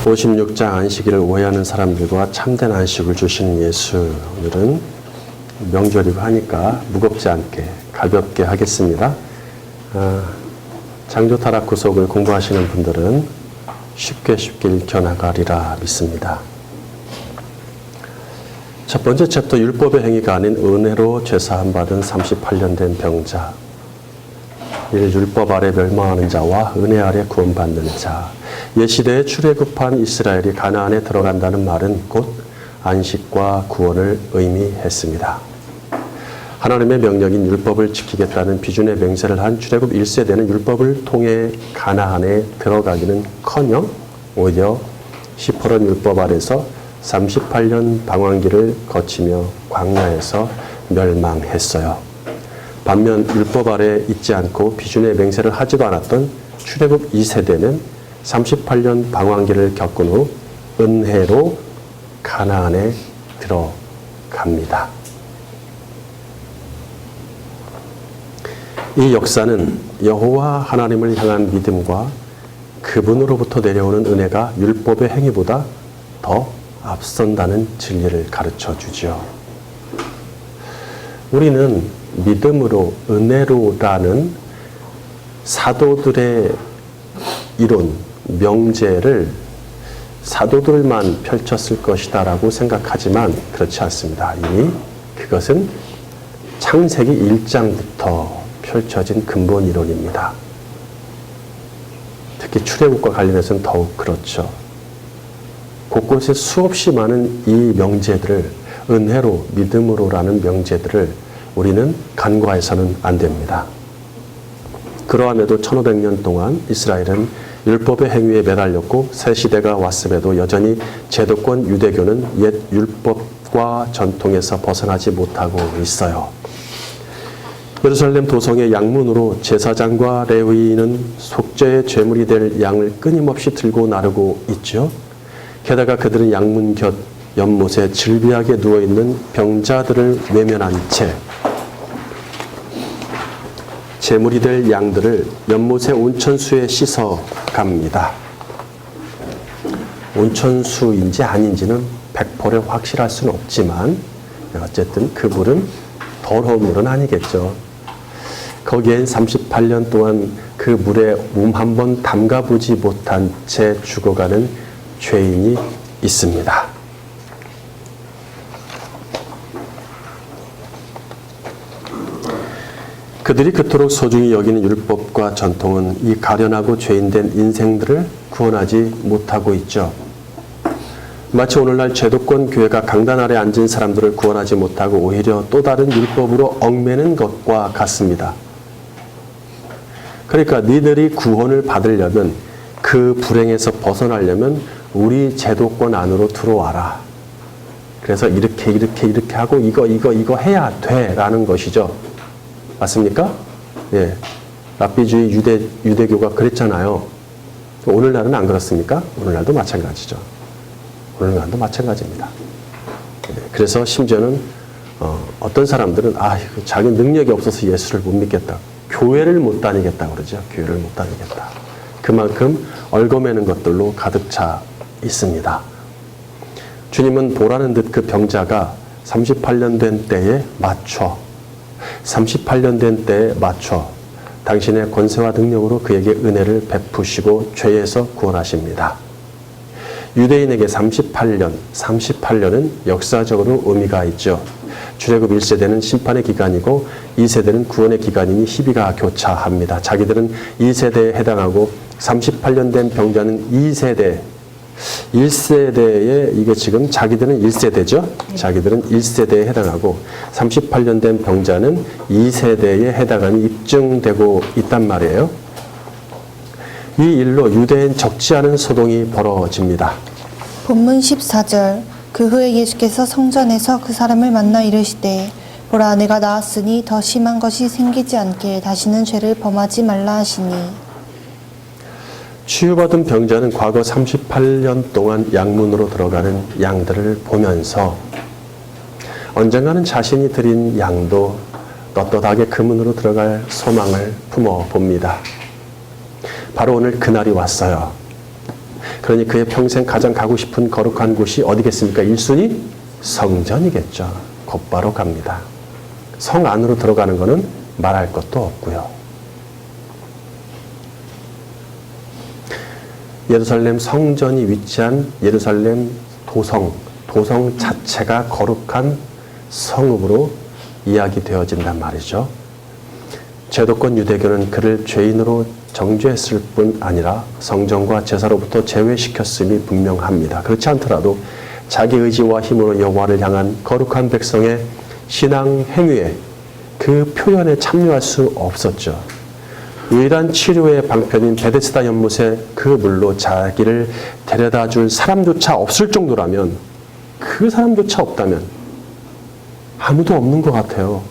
56장 안식일을 오해하는 사람들과 참된 안식을 주시는 예수. 오늘은 명절이고 하니까 무겁지 않게 가볍게 하겠습니다. 창조타락 구속을 공부하시는 분들은 쉽게 읽혀나가리라 믿습니다. 첫 번째 챕터, 율법의 행위가 아닌 은혜로 죄사함 받은 38년 된 병자. 이를 율법 아래 멸망하는 자와 은혜 아래 구원받는 자. 옛시대에 출애굽한 이스라엘이 가나안에 들어간다는 말은 곧 안식과 구원을 의미했습니다. 하나님의 명령인 율법을 지키겠다는 비준의 맹세를 한 출애굽 1세대는 율법을 통해 가나안에 들어가기는커녕 오히려 시퍼런 율법 아래서 38년 방황기를 거치며 광야에서 멸망했어요. 반면 율법 아래 있지 않고 비준의 맹세를 하지도 않았던 출애굽 2세대는 38년 방황기를 겪은 후 은혜로 가나안에 들어갑니다. 이 역사는 여호와 하나님을 향한 믿음과 그분으로부터 내려오는 은혜가 율법의 행위보다 더 앞선다는 진리를 가르쳐 주죠. 우리는 믿음으로, 은혜로라는 사도들의 이론, 명제를 사도들만 펼쳤을 것이다 라고 생각하지만 그렇지 않습니다. 이미 그것은 창세기 1장부터 펼쳐진 근본 이론입니다. 특히 출애굽과 관련해서는 더욱 그렇죠. 곳곳에 수없이 많은 이 명제들을, 은혜로, 믿음으로라는 명제들을 우리는 간과해서는 안 됩니다. 그러함에도 1500년 동안 이스라엘은 율법의 행위에 매달렸고 새 시대가 왔음에도 여전히 제도권 유대교는 옛 율법과 전통에서 벗어나지 못하고 있어요. 예루살렘 도성의 양문으로 제사장과 레위인은 속죄의 제물이 될 양을 끊임없이 들고 나르고 있죠. 게다가 그들은 양문 곁 연못에 질비하게 누워있는 병자들을 외면한 채 제물이 될 양들을 연못의 온천수에 씻어 갑니다. 온천수인지 아닌지는 100% 확실할 수는 없지만 어쨌든 그 물은 더러운 물은 아니겠죠. 거기엔 38년 동안 그 물에 몸 한 번 담가보지 못한 채 죽어가는 죄인이 있습니다. 그들이 그토록 소중히 여기는 율법과 전통은 이 가련하고 죄인된 인생들을 구원하지 못하고 있죠. 마치 오늘날 제도권 교회가 강단 아래 앉은 사람들을 구원하지 못하고 오히려 또 다른 율법으로 얽매는 것과 같습니다. 그러니까 니들이 구원을 받으려면, 그 불행에서 벗어나려면 우리 제도권 안으로 들어와라. 그래서 이렇게 하고 이거 해야 돼 라는 것이죠. 맞습니까? 예. 랍비주의 유대교가 그랬잖아요. 오늘날은 안 그렇습니까? 오늘날도 마찬가지죠. 오늘날도 마찬가지입니다. 예. 그래서 심지어는 어떤 사람들은 자기 능력이 없어서 예수를 못 믿겠다. 교회를 못 다니겠다 그러죠. 교회를 못 다니겠다. 그만큼 얽어매는 것들로 가득 차 있습니다. 주님은 보라는 듯 그 병자가 38년 된 때에 맞춰 당신의 권세와 능력으로 그에게 은혜를 베푸시고 죄에서 구원하십니다. 유대인에게 38년은 역사적으로 의미가 있죠. 출애굽 1세대는 심판의 기간이고 2세대는 구원의 기간이니 희비가 교차합니다. 자기들은 2세대에 해당하고 38년 된 병자는 1세대에 이게 지금 자기들은 1세대죠. 자기들은 1세대에 해당하고 38년 된 병자는 2세대에 해당함이 입증되고 있단 말이에요. 이 일로 유대인 적지 않은 소동이 벌어집니다. 본문 14절. 그 후에 예수께서 성전에서 그 사람을 만나 이르시되 보라 내가 나았으니 더 심한 것이 생기지 않게 다시는 죄를 범하지 말라 하시니. 치유받은 병자는 과거 38년 동안 양문으로 들어가는 양들을 보면서 언젠가는 자신이 드린 양도 떳떳하게 그 문으로 들어갈 소망을 품어봅니다. 바로 오늘 그날이 왔어요. 그러니 그의 평생 가장 가고 싶은 거룩한 곳이 어디겠습니까? 1순위 성전이겠죠. 곧바로 갑니다. 성 안으로 들어가는 것은 말할 것도 없고요. 예루살렘 성전이 위치한 예루살렘 도성 자체가 거룩한 성읍으로 이야기되어진단 말이죠. 제도권 유대교는 그를 죄인으로 정죄했을 뿐 아니라 성전과 제사로부터 제외시켰음이 분명합니다. 그렇지 않더라도 자기 의지와 힘으로 여호와를 향한 거룩한 백성의 신앙 행위에 그 표현에 참여할 수 없었죠. 유일한 치료의 방편인 베데스다 연못에 그 물로 자기를 데려다 줄 사람조차 없을 정도라면, 그 사람조차 없다면 아무도 없는 것 같아요.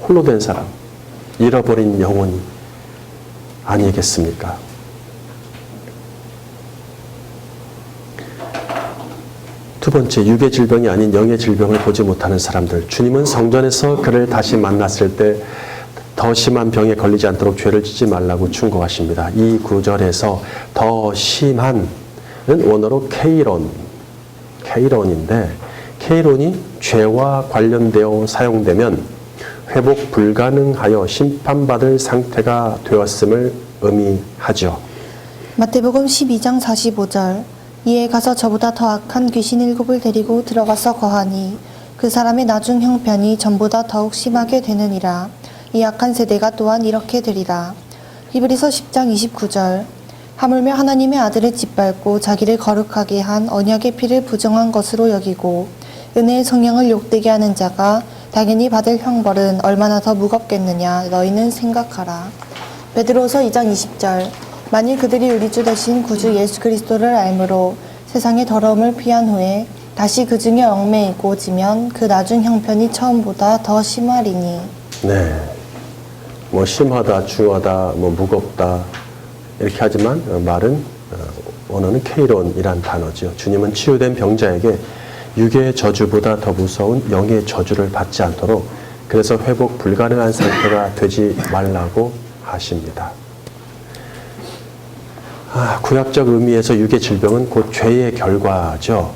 홀로 된 사람, 잃어버린 영혼이 아니겠습니까? 두 번째, 육의 질병이 아닌 영의 질병을 보지 못하는 사람들. 주님은 성전에서 그를 다시 만났을 때 더 심한 병에 걸리지 않도록 죄를 짓지 말라고 충고하십니다. 이 구절에서 더 심한은 원어로 케이론인데, 케이론이 죄와 관련되어 사용되면 회복 불가능하여 심판받을 상태가 되었음을 의미하죠. 마태복음 12장 45절. 이에 가서 저보다 더 악한 귀신 7을 데리고 들어가서 거하니 그 사람의 나중 형편이 전보다 더욱 심하게 되느니라. 이 악한 세대가 또한 이렇게 되리라. 히브리서 10장 29절. 하물며 하나님의 아들을 짓밟고 자기를 거룩하게 한 언약의 피를 부정한 것으로 여기고 은혜의 성령을 욕되게 하는 자가 당연히 받을 형벌은 얼마나 더 무겁겠느냐 너희는 생각하라. 베드로서 2장 20절. 만일 그들이 우리 주 되신 구주 예수 그리스도를 알므로 세상의 더러움을 피한 후에 다시 그 중에 얽매이고 지면 그 나중 형편이 처음보다 더 심하리니. 네. 뭐 심하다, 중하다, 뭐 무겁다 이렇게 하지만 말은 원어는 케이론이란 단어죠. 주님은 치유된 병자에게 육의 저주보다 더 무서운 영의 저주를 받지 않도록, 그래서 회복 불가능한 상태가 되지 말라고 하십니다. 구약적 의미에서 육의 질병은 곧 죄의 결과죠.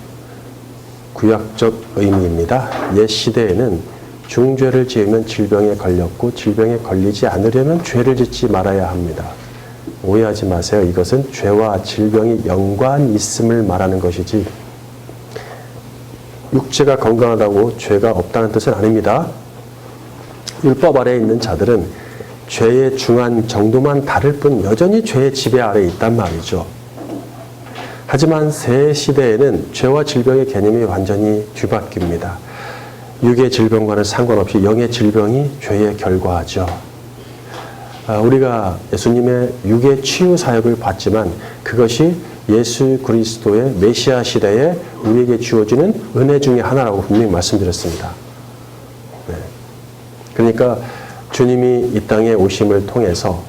구약적 의미입니다. 옛 시대에는 중죄를 지으면 질병에 걸렸고 질병에 걸리지 않으려면 죄를 짓지 말아야 합니다. 오해하지 마세요. 이것은 죄와 질병이 연관이 있음을 말하는 것이지 육체가 건강하다고 죄가 없다는 뜻은 아닙니다. 율법 아래에 있는 자들은 죄의 중한 정도만 다를 뿐 여전히 죄의 지배 아래에 있단 말이죠. 하지만 새 시대에는 죄와 질병의 개념이 완전히 뒤바뀝니다. 육의 질병과는 상관없이 영의 질병이 죄의 결과죠. 우리가 예수님의 육의 치유 사역을 봤지만 그것이 예수 그리스도의 메시아 시대에 우리에게 주어지는 은혜 중에 하나라고 분명히 말씀드렸습니다. 네. 그러니까 주님이 이 땅에 오심을 통해서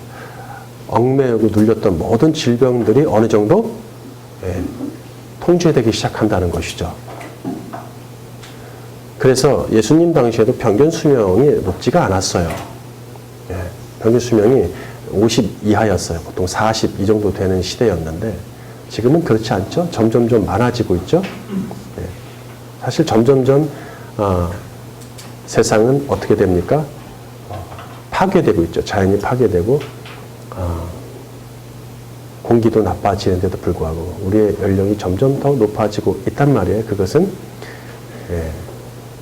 얽매이고 눌렸던 모든 질병들이 어느 정도 통제되기 시작한다는 것이죠. 그래서 예수님 당시에도 평균 수명이 높지가 않았어요. 평균 수명이 50 이하였어요. 보통 40 이 정도 되는 시대였는데 지금은 그렇지 않죠. 점점 좀 많아지고 있죠. 사실 점점점 세상은 어떻게 됩니까? 파괴되고 있죠. 자연이 파괴되고 공기도 나빠지는데도 불구하고 우리의 연령이 점점 더 높아지고 있단 말이에요. 그것은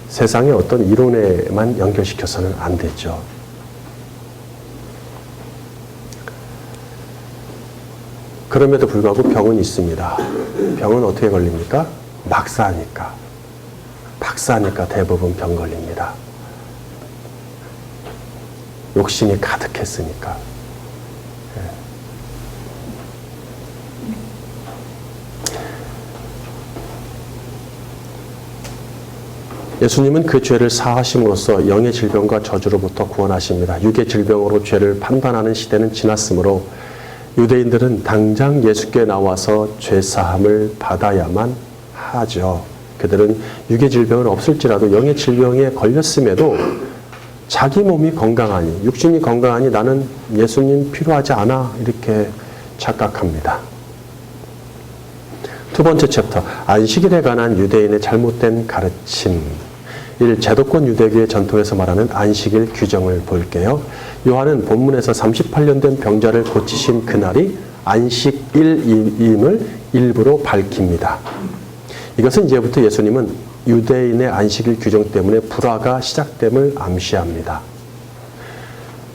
세상의 어떤 이론에만 연결시켜서는 안 되죠. 그럼에도 불구하고 병은 있습니다. 병은 어떻게 걸립니까? 막사니까. 박사니까 대부분 병 걸립니다. 욕심이 가득했으니까. 예수님은 그 죄를 사하심으로써 영의 질병과 저주로부터 구원하십니다. 육의 질병으로 죄를 판단하는 시대는 지났으므로 유대인들은 당장 예수께 나와서 죄사함을 받아야만 하죠. 그들은 육의 질병은 없을지라도 영의 질병에 걸렸음에도 자기 몸이 건강하니, 육신이 건강하니 나는 예수님 필요하지 않아 이렇게 착각합니다. 두 번째 챕터, 안식일에 관한 유대인의 잘못된 가르침. 1. 제도권 유대교의 전통에서 말하는 안식일 규정을 볼게요. 요한은 본문에서 38년 된 병자를 고치신 그날이 안식일임을 일부러 밝힙니다. 이것은 이제부터 예수님은 유대인의 안식일 규정 때문에 불화가 시작됨을 암시합니다.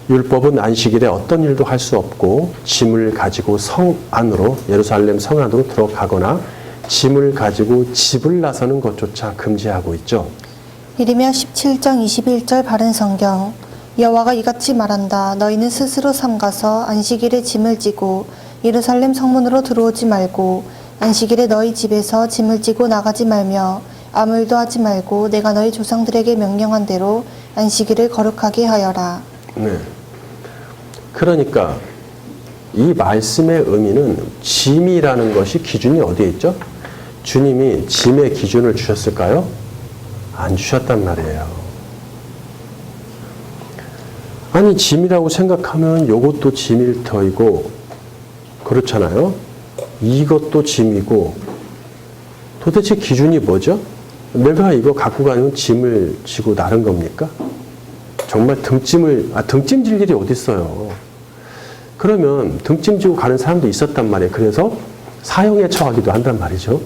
율법은 안식일에 어떤 일도 할 수 없고 짐을 가지고 성 안으로, 예루살렘 성 안으로 들어가거나 짐을 가지고 집을 나서는 것조차 금지하고 있죠. 이르며 17장 21절 바른 성경. 여호와가 이같이 말한다. 너희는 스스로 삼가서 안식일에 짐을 지고 예루살렘 성문으로 들어오지 말고 안식일에 너희 집에서 짐을 지고 나가지 말며 아무 일도 하지 말고 내가 너희 조상들에게 명령한 대로 안식일을 거룩하게 하여라. 네. 그러니까 이 말씀의 의미는 짐이라는 것이 기준이 어디에 있죠? 주님이 짐의 기준을 주셨을까요? 안 주셨단 말이에요. 아니, 짐이라고 생각하면 이것도 짐일 터이고 그렇잖아요. 이것도 짐이고 도대체 기준이 뭐죠? 내가 이거 갖고 가는 짐을 지고 나른 겁니까? 정말 등짐 질 일이 어디 있어요. 그러면 등짐 지고 가는 사람도 있었단 말이에요. 그래서 사형에 처하기도 한단 말이죠.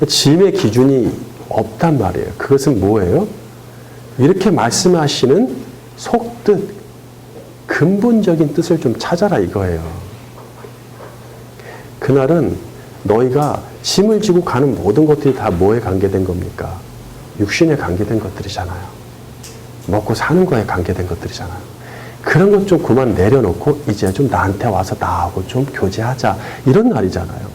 짐의 기준이 없단 말이에요. 그것은 뭐예요? 이렇게 말씀하시는 속뜻, 근본적인 뜻을 좀 찾아라 이거예요. 그날은 너희가 짐을 지고 가는 모든 것들이 다 뭐에 관계된 겁니까? 육신에 관계된 것들이잖아요. 먹고 사는 거에 관계된 것들이잖아요. 그런 것 좀 그만 내려놓고 이제 좀 나한테 와서 나하고 좀 교제하자. 이런 날이잖아요.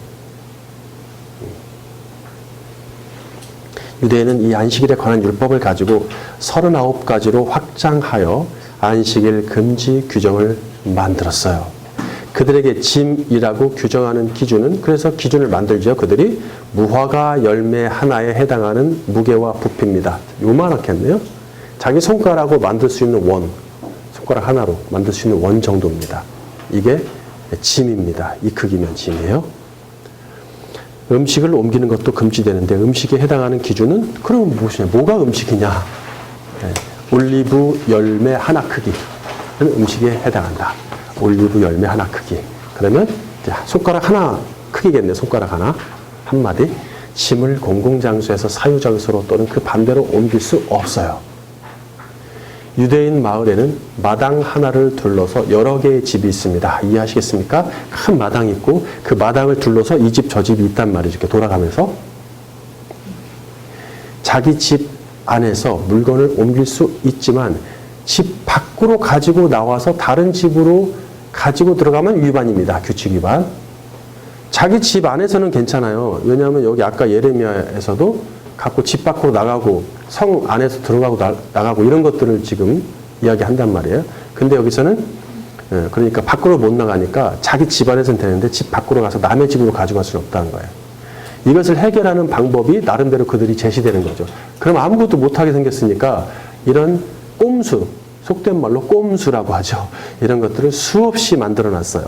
유대인은 이 안식일에 관한 율법을 가지고 39가지로 확장하여 안식일 금지 규정을 만들었어요. 그들에게 짐이라고 규정하는 기준은, 그래서 기준을 만들죠. 그들이 무화과 열매 하나에 해당하는 무게와 부피입니다. 요만하겠네요. 자기 손가락으로 만들 수 있는 원, 손가락 하나로 만들 수 있는 원 정도입니다. 이게 짐입니다. 이 크기면 짐이에요. 음식을 옮기는 것도 금지되는데 음식에 해당하는 기준은 그럼 무엇이냐? 뭐가 음식이냐? 네. 올리브 열매 하나 크기는 음식에 해당한다. 올리브 열매 하나 크기. 그러면 손가락 하나 크기겠네. 손가락 하나. 한마디. 짐을 공공장소에서 사유장소로 또는 그 반대로 옮길 수 없어요. 유대인 마을에는 마당 하나를 둘러서 여러 개의 집이 있습니다. 이해하시겠습니까? 큰 마당이 있고 그 마당을 둘러서 이 집 저 집이 있단 말이죠. 이렇게 돌아가면서 자기 집 안에서 물건을 옮길 수 있지만 집 밖으로 가지고 나와서 다른 집으로 가지고 들어가면 위반입니다. 규칙 위반. 자기 집 안에서는 괜찮아요. 왜냐하면 여기 아까 예레미야에서도 갖고 집 밖으로 나가고 성 안에서 들어가고 나가고 이런 것들을 지금 이야기한단 말이에요. 근데 여기서는 그러니까 밖으로 못 나가니까 자기 집 안에서는 되는데 집 밖으로 가서 남의 집으로 가져갈 수는 없다는 거예요. 이것을 해결하는 방법이 나름대로 그들이 제시되는 거죠. 그럼 아무것도 못하게 생겼으니까 이런 꼼수, 속된 말로 꼼수라고 하죠. 이런 것들을 수없이 만들어 놨어요.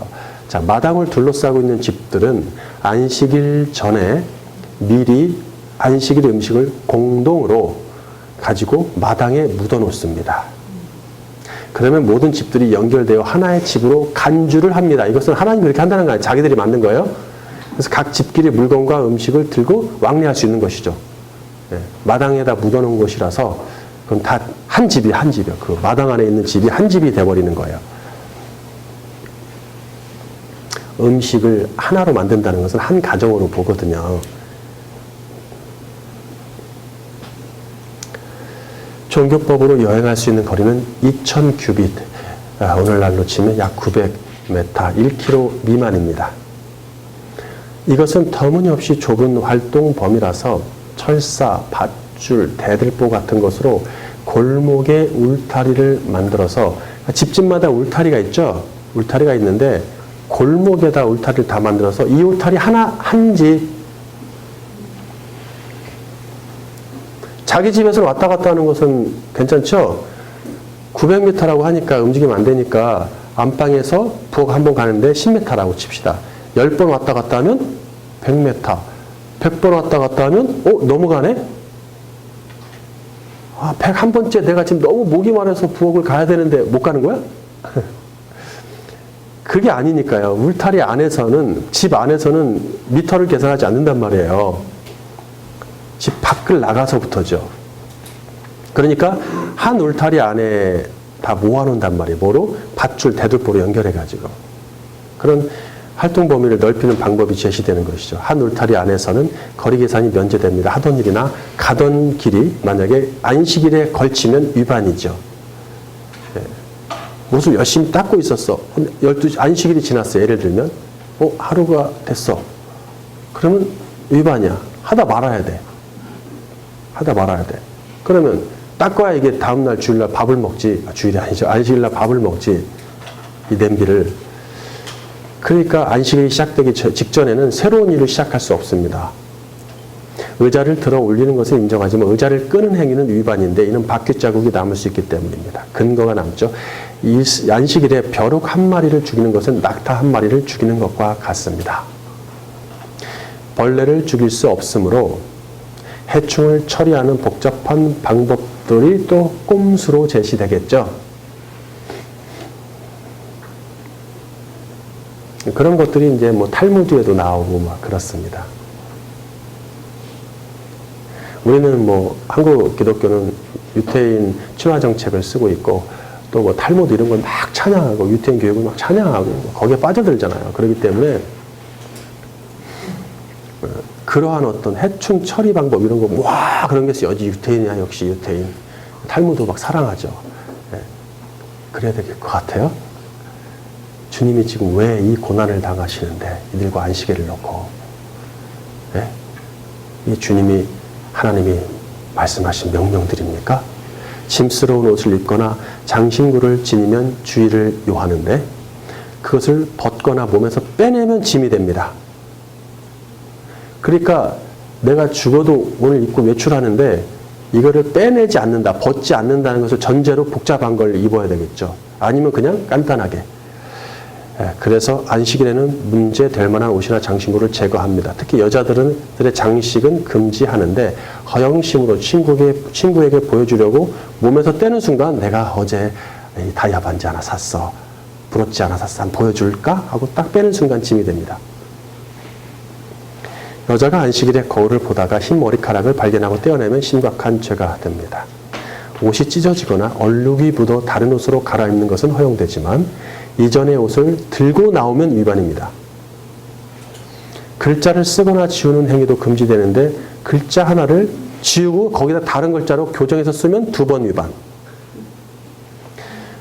자, 마당을 둘러싸고 있는 집들은 안식일 전에 미리 안식일 음식을 공동으로 가지고 마당에 묻어 놓습니다. 그러면 모든 집들이 연결되어 하나의 집으로 간주를 합니다. 이것은 하나님이 그렇게 한다는 거 아니에요. 자기들이 만든 거예요. 그래서 각 집끼리 물건과 음식을 들고 왕래할 수 있는 것이죠. 네, 마당에다 묻어 놓은 곳이라서 그럼 다 한 집이에요. 그 마당 안에 있는 집이 한 집이 돼버리는 거예요. 음식을 하나로 만든다는 것은 한 가정으로 보거든요. 종교법으로 여행할 수 있는 거리는 2000규빗, 오늘날로 치면 약 900m, 1km 미만입니다. 이것은 터무니없이 좁은 활동 범위라서 철사, 밧줄, 대들보 같은 것으로 골목에 울타리를 만들어서 집집마다 울타리가 있죠. 울타리가 있는데 골목에다 울타리를 다 만들어서 이 울타리 한 집, 자기 집에서 왔다 갔다 하는 것은 괜찮죠? 900m라고 하니까 움직이면 안 되니까 안방에서 부엌 한 번 가는데 10m라고 칩시다. 10번 왔다 갔다 하면 100m. 100번 왔다 갔다 하면, 넘어가네? 101번째 내가 지금 너무 목이 마려서 부엌을 가야 되는데 못 가는 거야? 그게 아니니까요. 울타리 안에서는, 집 안에서는 미터를 계산하지 않는단 말이에요. 집 밖을 나가서부터죠. 그러니까 한 울타리 안에 다 모아놓는단 말이에요. 뭐로? 밧줄, 대들보로 연결해가지고. 그런 활동 범위를 넓히는 방법이 제시되는 것이죠. 한 울타리 안에서는 거리 계산이 면제됩니다. 하던 일이나 가던 길이 만약에 안식일에 걸치면 위반이죠. 옷을 열심히 닦고 있었어. 12시, 안식일이 지났어. 예를 들면. 하루가 됐어. 그러면 위반이야. 하다 말아야 돼. 하다 말아야 돼. 그러면 닦아야 이게 다음날 주일날 밥을 먹지. 주일이 아니죠. 안식일날 밥을 먹지. 이 냄비를. 그러니까 안식일이 시작되기 직전에는 새로운 일을 시작할 수 없습니다. 의자를 들어 올리는 것을 인정하지만 의자를 끄는 행위는 위반인데 이는 바퀴 자국이 남을 수 있기 때문입니다. 근거가 남죠. 이 안식일에 벼룩 한 마리를 죽이는 것은 낙타 한 마리를 죽이는 것과 같습니다. 벌레를 죽일 수 없으므로 해충을 처리하는 복잡한 방법들이 또 꼼수로 제시되겠죠. 그런 것들이 이제 뭐 탈무드에도 나오고 막 그렇습니다. 우리는 뭐 한국 기독교는 유태인 친화 정책을 쓰고 있고 또 뭐 탈무드 이런 건 막 찬양하고 유태인 교육을 막 찬양하고 거기에 빠져들잖아요. 그렇기 때문에 그러한 어떤 해충 처리 방법 이런 거 와 그런 게 있어요. 유태인이야 역시 유태인. 탈무드 막 사랑하죠. 네. 그래야 될 것 같아요. 주님이 지금 왜 이 고난을 당하시는데 이들과 안식일을 놓고 네? 이 주님이 하나님이 말씀하신 명령들입니까? 짐스러운 옷을 입거나 장신구를 지니면 주의를 요하는데 그것을 벗거나 몸에서 빼내면 짐이 됩니다. 그러니까 내가 죽어도 오늘 입고 외출하는데 이거를 빼내지 않는다, 벗지 않는다는 것을 전제로 복잡한 걸 입어야 되겠죠. 아니면 그냥 간단하게. 그래서 안식일에는 문제될 만한 옷이나 장신구를 제거합니다. 특히 여자들의 장식은 금지하는데 허영심으로 친구에게 보여주려고 몸에서 떼는 순간 내가 어제 다이아 반지 하나 샀어. 부럽지 않아 샀어. 한번 보여줄까? 하고 딱 빼는 순간 짐이 됩니다. 여자가 안식일에 거울을 보다가 흰 머리카락을 발견하고 떼어내면 심각한 죄가 됩니다. 옷이 찢어지거나 얼룩이 묻어 다른 옷으로 갈아입는 것은 허용되지만 이전의 옷을 들고 나오면 위반입니다. 글자를 쓰거나 지우는 행위도 금지되는데 글자 하나를 지우고 거기다 다른 글자로 교정해서 쓰면 2번 위반.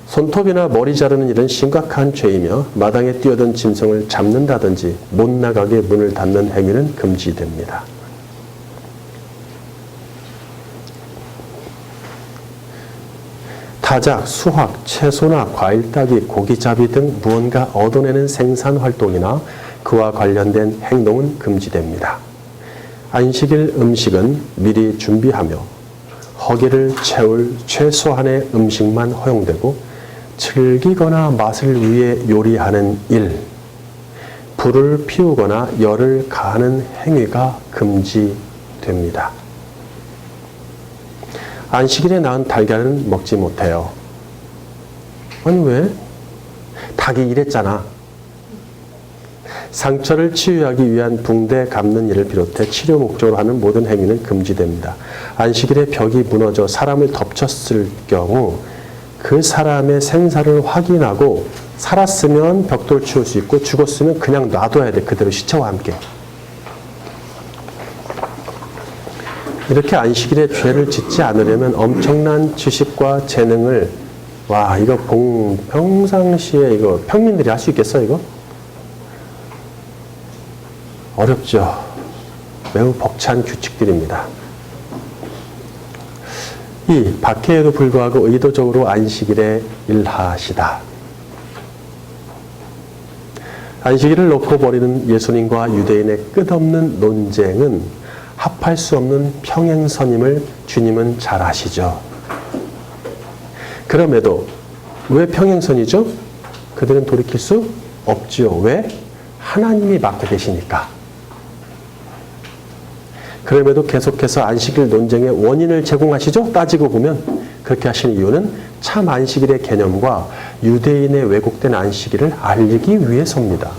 손톱이나 머리 자르는 일은 심각한 죄이며 마당에 뛰어든 짐승을 잡는다든지 못 나가게 문을 닫는 행위는 금지됩니다. 타작, 수확, 채소나 과일 따기, 고기잡이 등 무언가 얻어내는 생산 활동이나 그와 관련된 행동은 금지됩니다. 안식일 음식은 미리 준비하며 허기를 채울 최소한의 음식만 허용되고 즐기거나 맛을 위해 요리하는 일, 불을 피우거나 열을 가하는 행위가 금지됩니다. 안식일에 낳은 달걀은 먹지 못해요. 아니 왜? 닭이 이랬잖아. 상처를 치유하기 위한 붕대 감는 일을 비롯해 치료 목적으로 하는 모든 행위는 금지됩니다. 안식일에 벽이 무너져 사람을 덮쳤을 경우 그 사람의 생사를 확인하고 살았으면 벽돌 치울 수 있고 죽었으면 그냥 놔둬야 돼. 그대로 시체와 함께. 이렇게 안식일에 죄를 짓지 않으려면 엄청난 지식과 재능을 이거 평상시에 이거 평민들이 할 수 있겠어 이거? 어렵죠. 매우 벅찬 규칙들입니다. 이 박해에도 불구하고 의도적으로 안식일에 일하시다. 안식일을 놓고 벌이는 예수님과 유대인의 끝없는 논쟁은 합할 수 없는 평행선임을 주님은 잘 아시죠. 그럼에도 왜 평행선이죠? 그들은 돌이킬 수 없지요. 왜? 하나님이 맡고 계시니까. 그럼에도 계속해서 안식일 논쟁의 원인을 제공하시죠? 따지고 보면 그렇게 하시는 이유는 참 안식일의 개념과 유대인의 왜곡된 안식일을 알리기 위해서입니다.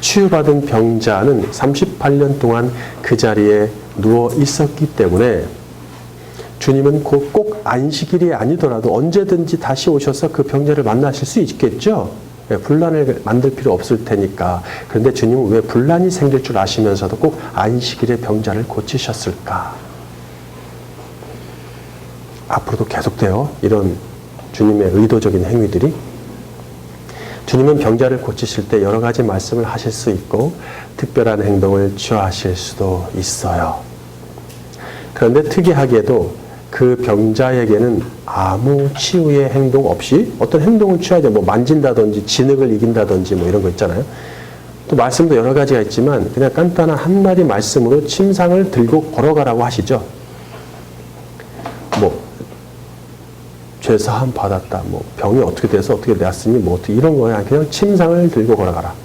치유받은 병자는 38년 동안 그 자리에 누워 있었기 때문에 주님은 꼭 안식일이 아니더라도 언제든지 다시 오셔서 그 병자를 만나실 수 있겠죠. 분란을 만들 필요 없을 테니까. 그런데 주님은 왜 분란이 생길 줄 아시면서도 꼭 안식일에 병자를 고치셨을까? 앞으로도 계속돼요. 이런 주님의 의도적인 행위들이. 주님은 병자를 고치실 때 여러 가지 말씀을 하실 수 있고 특별한 행동을 취하실 수도 있어요. 그런데 특이하게도 그 병자에게는 아무 치유의 행동 없이 어떤 행동을 취하죠. 뭐 만진다든지 진흙을 이긴다든지 뭐 이런 거 있잖아요. 또 말씀도 여러 가지가 있지만 그냥 간단한 한 마디 말씀으로 침상을 들고 걸어가라고 하시죠. 뭐 죄사함 받았다. 뭐 병이 어떻게 돼서 어떻게 났으니 뭐 어떻게 이런 거야. 그냥 침상을 들고 걸어가라.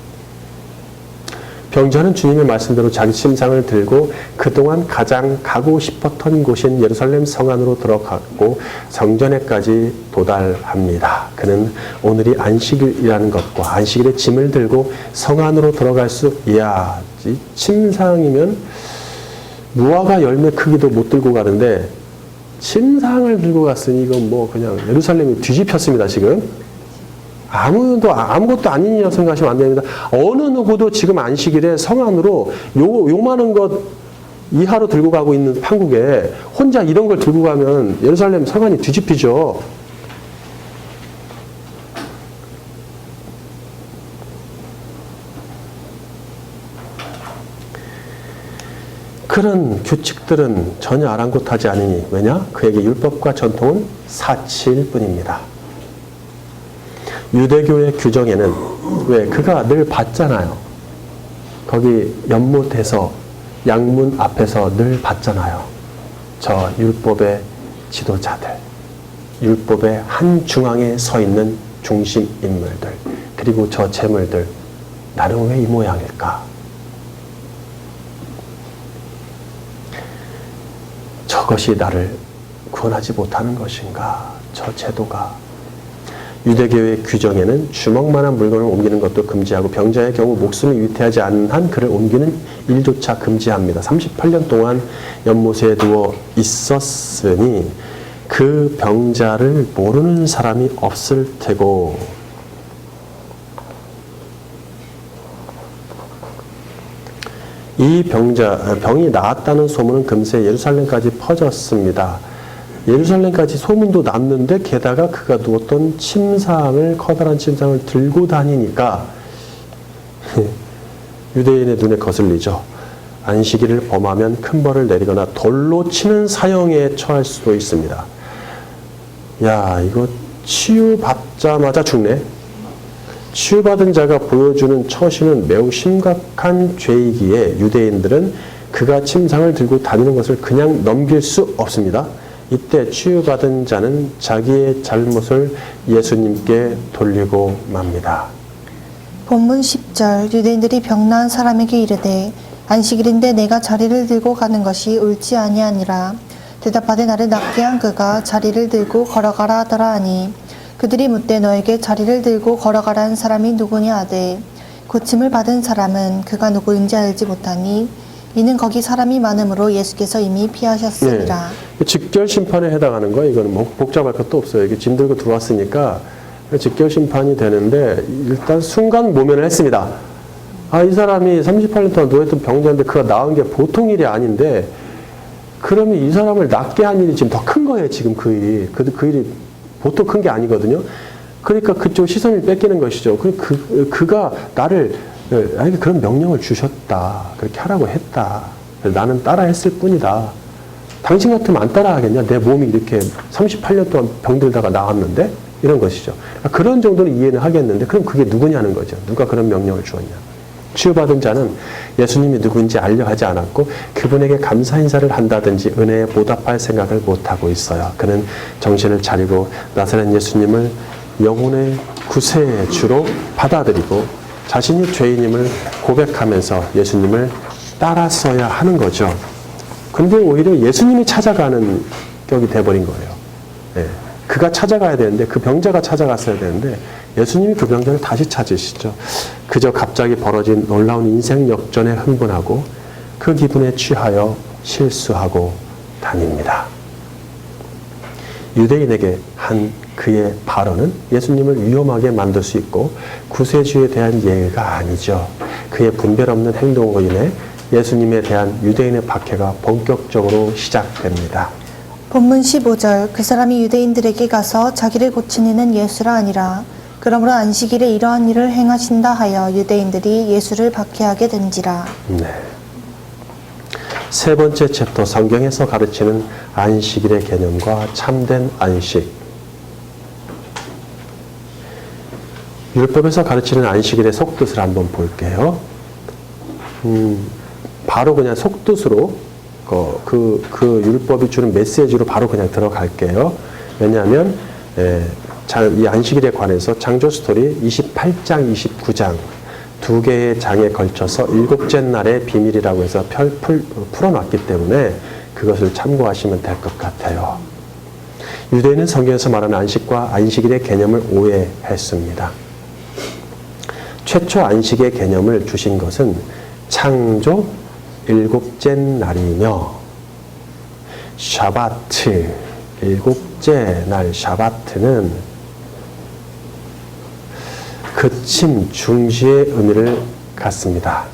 병자는 주님의 말씀대로 자기 침상을 들고 그동안 가장 가고 싶었던 곳인 예루살렘 성 안으로 들어갔고 성전에까지 도달합니다. 그는 오늘이 안식일이라는 것과 안식일에 짐을 들고 성 안으로 들어갈 수, 이야, 침상이면 무화과 열매 크기도 못 들고 가는데 침상을 들고 갔으니 이건 뭐 그냥 예루살렘이 뒤집혔습니다, 지금. 아무것도 아닌 일이라고 생각하시면 안 됩니다. 어느 누구도 지금 안식일에 성 안으로 요만한 것 이하로 들고 가고 있는 판국에 혼자 이런 걸 들고 가면 예루살렘 성 안이 뒤집히죠. 그런 규칙들은 전혀 아랑곳하지 않으니 왜냐? 그에게 율법과 전통은 사치일 뿐입니다. 유대교의 규정에는 왜 그가 늘 봤잖아요. 거기 연못에서 양문 앞에서 늘 봤잖아요. 저 율법의 지도자들, 율법의 한 중앙에 서 있는 중심 인물들, 그리고 저 재물들, 나는 왜 이 모양일까? 저것이 나를 구원하지 못하는 것인가? 저 제도가. 유대교의 규정에는 주먹만한 물건을 옮기는 것도 금지하고 병자의 경우 목숨이 위태하지 않은 한 그를 옮기는 일조차 금지합니다. 38년 동안 연못에 누워 있었으니 그 병자를 모르는 사람이 없을 테고 이 병이 나았다는 소문은 금세 예루살렘까지 퍼졌습니다. 예루살렘까지 소문도 났는데 게다가 그가 누웠던 침상을 커다란 침상을 들고 다니니까 유대인의 눈에 거슬리죠. 안식일을 범하면 큰 벌을 내리거나 돌로 치는 사형에 처할 수도 있습니다. 야, 이거 치유받자마자 죽네. 치유받은 자가 보여주는 처신은 매우 심각한 죄이기에 유대인들은 그가 침상을 들고 다니는 것을 그냥 넘길 수 없습니다. 이때 치유받은 자는 자기의 잘못을 예수님께 돌리고 맙니다. 본문 10절 유대인들이 병나은 사람에게 이르되 안식일인데 내가 자리를 들고 가는 것이 옳지 아니하니라. 대답하되 나를 낫게 한 그가 자리를 들고 걸어가라 하더라 하니 그들이 묻되 너에게 자리를 들고 걸어가라는 사람이 누구냐 하되 고침을 받은 사람은 그가 누구인지 알지 못하니 이는 거기 사람이 많으므로 예수께서 이미 피하셨으리라. 네. 직결 심판에 해당하는 거예요. 이거는 뭐 복잡할 것도 없어요. 이게 짐 들고 들어왔으니까 직결 심판이 되는데 일단 순간 모면을 했습니다. 아, 이 사람이 38년 동안 누워있던 병자인데 그가 나은 게 보통 일이 아닌데 그러면 이 사람을 낫게 한 일이 지금 더 큰 거예요. 지금 그 일이. 그 일이 보통 큰 게 아니거든요. 그러니까 그쪽 시선을 뺏기는 것이죠. 그가 나를 그런 명령을 주셨다. 그렇게 하라고 했다. 나는 따라 했을 뿐이다. 당신 같으면 안 따라 하겠냐? 내 몸이 이렇게 38년 동안 병들다가 나았는데? 이런 것이죠. 그런 정도는 이해는 하겠는데 그럼 그게 누구냐는 거죠. 누가 그런 명령을 주었냐. 치유받은 자는 예수님이 누구인지 알려 하지 않았고 그분에게 감사 인사를 한다든지 은혜에 보답할 생각을 못하고 있어요. 그는 정신을 차리고 나사렛 예수님을 영혼의 구세의 주로 받아들이고 자신이 죄인임을 고백하면서 예수님을 따랐어야 하는 거죠. 근데 오히려 예수님이 찾아가는 격이 돼버린 거예요. 예. 그가 찾아가야 되는데, 그 병자가 찾아갔어야 되는데 예수님이 그 병자를 다시 찾으시죠. 그저 갑자기 벌어진 놀라운 인생 역전에 흥분하고 그 기분에 취하여 실수하고 다닙니다. 유대인에게 한 그의 발언은 예수님을 위험하게 만들 수 있고 구세주에 대한 예의가 아니죠. 그의 분별 없는 행동으로 인해 예수님에 대한 유대인의 박해가 본격적으로 시작됩니다. 본문 15절 그 사람이 유대인들에게 가서 자기를 고친 이는 예수라 아니라 그러므로 안식일에 이러한 일을 행하신다 하여 유대인들이 예수를 박해하게 된지라. 네. 세 번째 챕터 성경에서 가르치는 안식일의 개념과 참된 안식. 율법에서 가르치는 안식일의 속뜻을 한번 볼게요. 바로 그냥 속뜻으로 그 율법이 주는 메시지로 바로 그냥 들어갈게요. 왜냐하면 이 안식일에 관해서 창조 스토리 28장, 29장 두 개의 장에 걸쳐서 일곱째 날의 비밀이라고 해서 풀어놨기 때문에 그것을 참고하시면 될 것 같아요. 유대인은 성경에서 말하는 안식과 안식일의 개념을 오해했습니다. 최초 안식의 개념을 주신 것은 창조 일곱째 날이며 샤바트, 일곱째 날 샤바트는 그침, 중지의 의미를 갖습니다.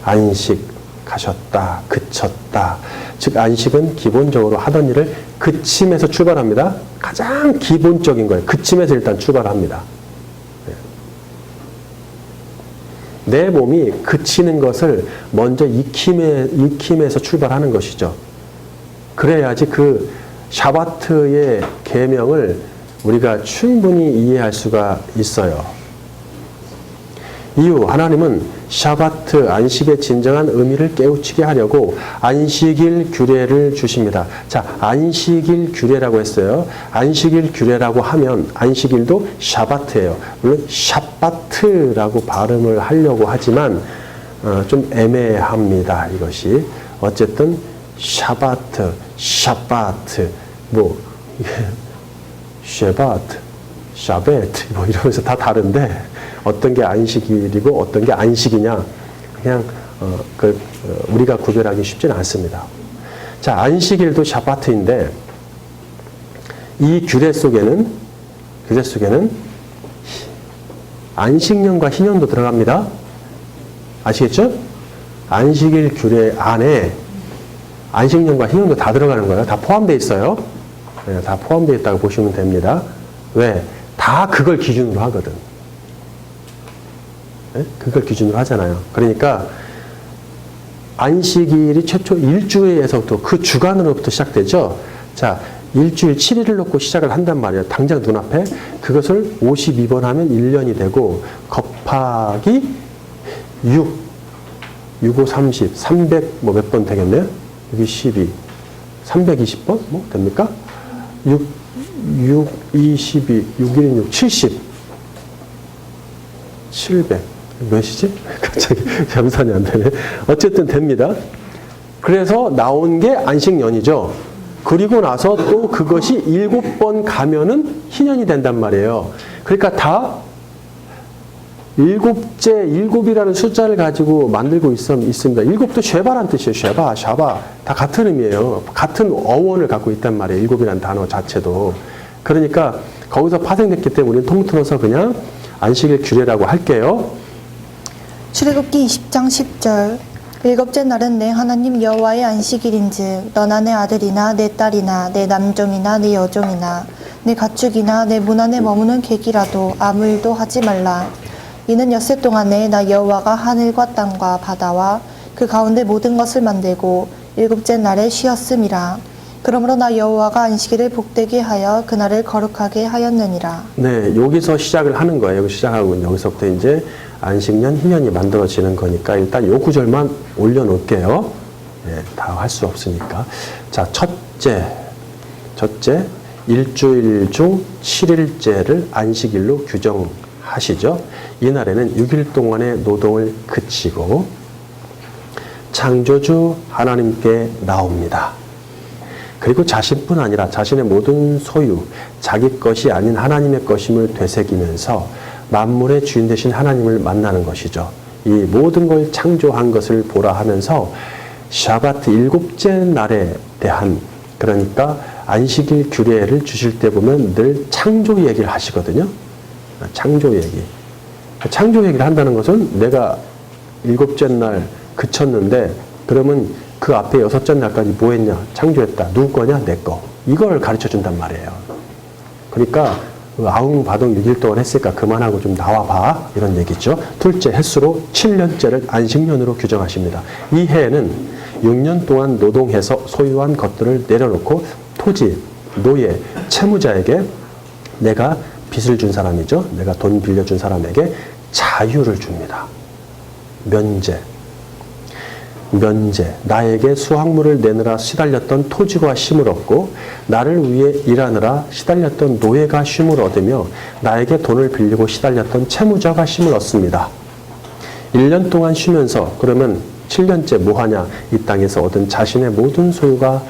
안식하셨다, 그쳤다. 즉 안식은 기본적으로 하던 일을 그침에서 출발합니다. 가장 기본적인 거예요. 그침에서 일단 출발합니다. 내 몸이 그치는 것을 먼저 익힘에서 출발하는 것이죠. 그래야지 그 샤바트의 계명을 우리가 충분히 이해할 수가 있어요. 이후 하나님은 샤바트 안식의 진정한 의미를 깨우치게 하려고 안식일 규례를 주십니다. 자, 안식일 규례라고 했어요. 안식일 규례라고 하면 안식일도 샤바트예요. 물론 샤바트라고 발음을 하려고 하지만 좀 애매합니다. 이것이 어쨌든 샤바트, 샤바트, 쉐바트, 샤베트 이러면서 다 다른데 어떤 게 안식일이고 어떤 게 안식이냐 그냥 우리가 구별하기 쉽지는 않습니다. 자, 안식일도 샤바트인데 이 규례 속에는 안식년과 희년도 들어갑니다. 아시겠죠? 안식일 규례 안에 안식년과 희년도 다 들어가는 거예요. 다 포함되어 있어요. 네, 다 포함되어 있다고 보시면 됩니다. 왜? 다 그걸 기준으로 하거든. 네? 그걸 기준으로 하잖아요. 그러니까 안식일이 최초 일주일에서부터 그 주간으로부터 시작되죠. 자, 일주일 7일을 놓고 시작을 한단 말이에요. 당장 눈앞에 그것을 52번 하면 1년이 되고 곱하기 6, 5, 30, 300 뭐 몇 번 되겠네요. 여기 12, 320번 뭐 됩니까? 6, 22, 6, 1, 6, 70, 700 몇이지? 갑자기 계산이 안 되네. 어쨌든 됩니다. 그래서 나온 게 안식년이죠. 그리고 나서 또 그것이 7번 가면은 희년이 된단 말이에요. 그러니까 다 일곱이라는 숫자를 가지고 만들고 있습니다. 일곱도 쉐바란 뜻이에요. 쉐바, 샤바. 다 같은 의미예요. 같은 어원을 갖고 있단 말이에요. 일곱이라는 단어 자체도. 그러니까 거기서 파생됐기 때문에 우리는 통틀어서 그냥 안식일 규례라고 할게요. 출애굽기 20장 10절 일곱째 날은 내 하나님 여호와의 안식일인즉 너나 내 아들이나 내 딸이나 내 남종이나 내 여종이나 내 가축이나 내 문 안에 머무는 객이라도 아무 일도 하지 말라. 이는 엿새 동안에 나 여호와가 하늘과 땅과 바다와 그 가운데 모든 것을 만들고 일곱째 날에 쉬었음이라. 그러므로 나 여호와가 안식일을 복되게 하여 그날을 거룩하게 하였느니라. 네, 여기서 시작을 하는 거예요. 시작하고 여기서부터 이제 안식년, 희년이 만들어지는 거니까 일단 요 구절만 올려놓을게요. 네, 다 할 수 없으니까. 자, 첫째, 일주일 중 7일째를 안식일로 규정하시죠. 이날에는 6일 동안의 노동을 그치고 창조주 하나님께 나옵니다. 그리고 자신뿐 아니라 자신의 모든 소유, 자기 것이 아닌 하나님의 것임을 되새기면서 만물의 주인 되신 하나님을 만나는 것이죠. 이 모든 걸 창조한 것을 보라 하면서 샤바트 일곱째 날에 대한, 그러니까 안식일 규례를 주실 때 보면 늘 창조 얘기를 하시거든요. 창조 얘기. 창조 얘기를 한다는 것은 내가 일곱째 날 그쳤는데 그러면 그 앞에 여섯째 날까지 뭐 했냐? 창조했다. 누구 거냐? 내 거. 이걸 가르쳐 준단 말이에요. 그러니까 아웅바동 6일 동안 했으니까 그만하고 좀 나와봐. 이런 얘기죠. 둘째 횟수로 7년째를 안식년으로 규정하십니다. 이 해에는 6년 동안 노동해서 소유한 것들을 내려놓고 토지, 노예, 채무자에게 내가 빚을 준 사람이죠. 내가 돈 빌려준 사람에게 자유를 줍니다. 면제, 나에게 수확물을 내느라 시달렸던 토지가 쉼을 얻고 나를 위해 일하느라 시달렸던 노예가 쉼을 얻으며 나에게 돈을 빌리고 시달렸던 채무자가 쉼을 얻습니다. 1년 동안 쉬면서 그러면 7년째 뭐하냐? 이 땅에서 얻은 자신의 모든 소유가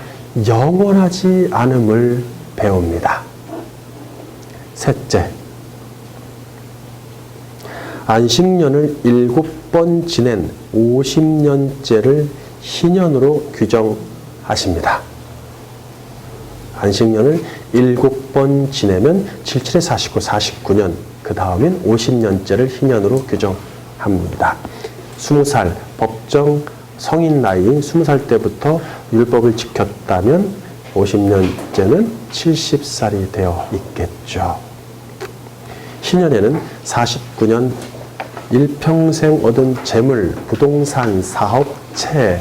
영원하지 않음을 배웁니다. 셋째, 안식년을 7번 지낸 50년째를 희년으로 규정하십니다. 안식년을 7번 지내면 77에 49, 49년, 그 다음엔 50년째를 희년으로 규정합니다. 20살, 법정 성인 나이인 20살 때부터 율법을 지켰다면 50년째는 70살이 되어 있겠죠. 희년에는 49년 일평생 얻은 재물, 부동산, 사업체,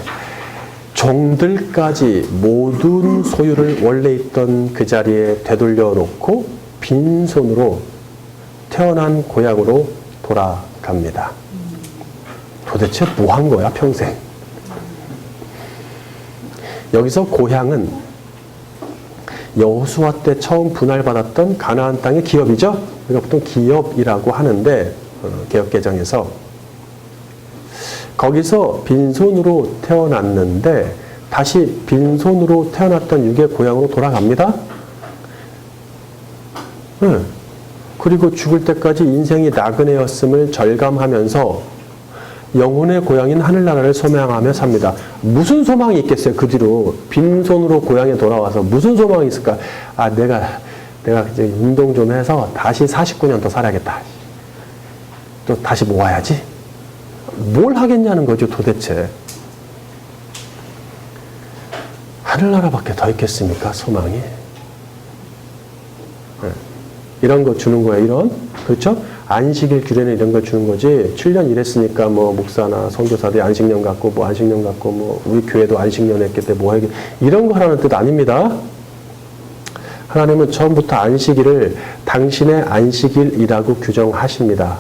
종들까지 모든 소유를 원래 있던 그 자리에 되돌려 놓고 빈손으로 태어난 고향으로 돌아갑니다. 도대체 뭐 한 거야, 평생? 여기서 고향은 여호수아 때 처음 분할받았던 가나안 땅의 기업이죠. 그러니까 보통 기업이라고 하는데 개역개정에서 거기서 빈손으로 태어났는데 다시 빈손으로 태어났던 육의 고향으로 돌아갑니다. 그리고 죽을 때까지 인생이 나그네였음을 절감하면서 영혼의 고향인 하늘나라를 소망하며 삽니다. 무슨 소망이 있겠어요? 그 뒤로 빈손으로 고향에 돌아와서 무슨 소망이 있을까? 아, 내가 이제 운동 좀 해서 다시 49년 더 살아야겠다. 또 다시 모아야지. 뭘 하겠냐는 거죠, 도대체. 하늘나라밖에 더 있겠습니까, 소망이? 이런 거 주는 거예요, 이런. 그렇죠? 안식일 규례는 이런 걸 주는 거지. 7년 일했으니까 뭐 목사나 선교사들이 안식년 갖고 뭐 안식년 갖고 뭐 우리 교회도 안식년 했기 때문에 뭐 하게 이런 거 하라는 뜻 아닙니다. 하나님은 처음부터 안식일을 당신의 안식일이라고 규정하십니다.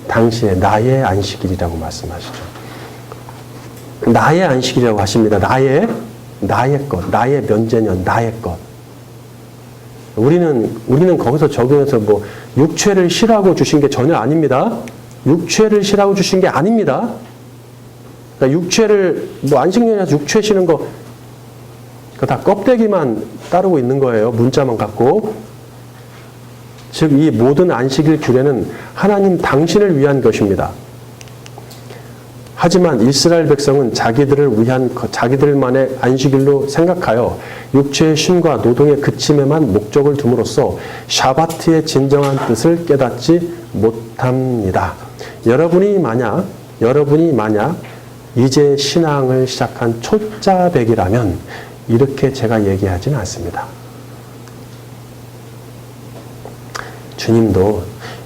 당신의 나의 안식일이라고 말씀하시죠. 나의 안식일이라고 하십니다. 나의 것, 나의 면제년, 나의 것. 우리는 거기서 적용해서 뭐 육체를 쉬라고 주신 게 전혀 아닙니다. 육체를 쉬라고 주신 게 아닙니다. 그러니까 육체를 뭐 안식년에서 육체 쉬는 거 다 껍데기만 따르고 있는 거예요. 문자만 갖고. 즉 이 모든 안식일 규례는 하나님 당신을 위한 것입니다. 하지만 이스라엘 백성은 자기들을 위한 자기들만의 안식일로 생각하여 육체의 쉼과 노동의 그침에만 목적을 둠으로써 샤바트의 진정한 뜻을 깨닫지 못합니다. 여러분이 만약 이제 신앙을 시작한 초짜백이라면 이렇게 제가 얘기하지는 않습니다. 주님도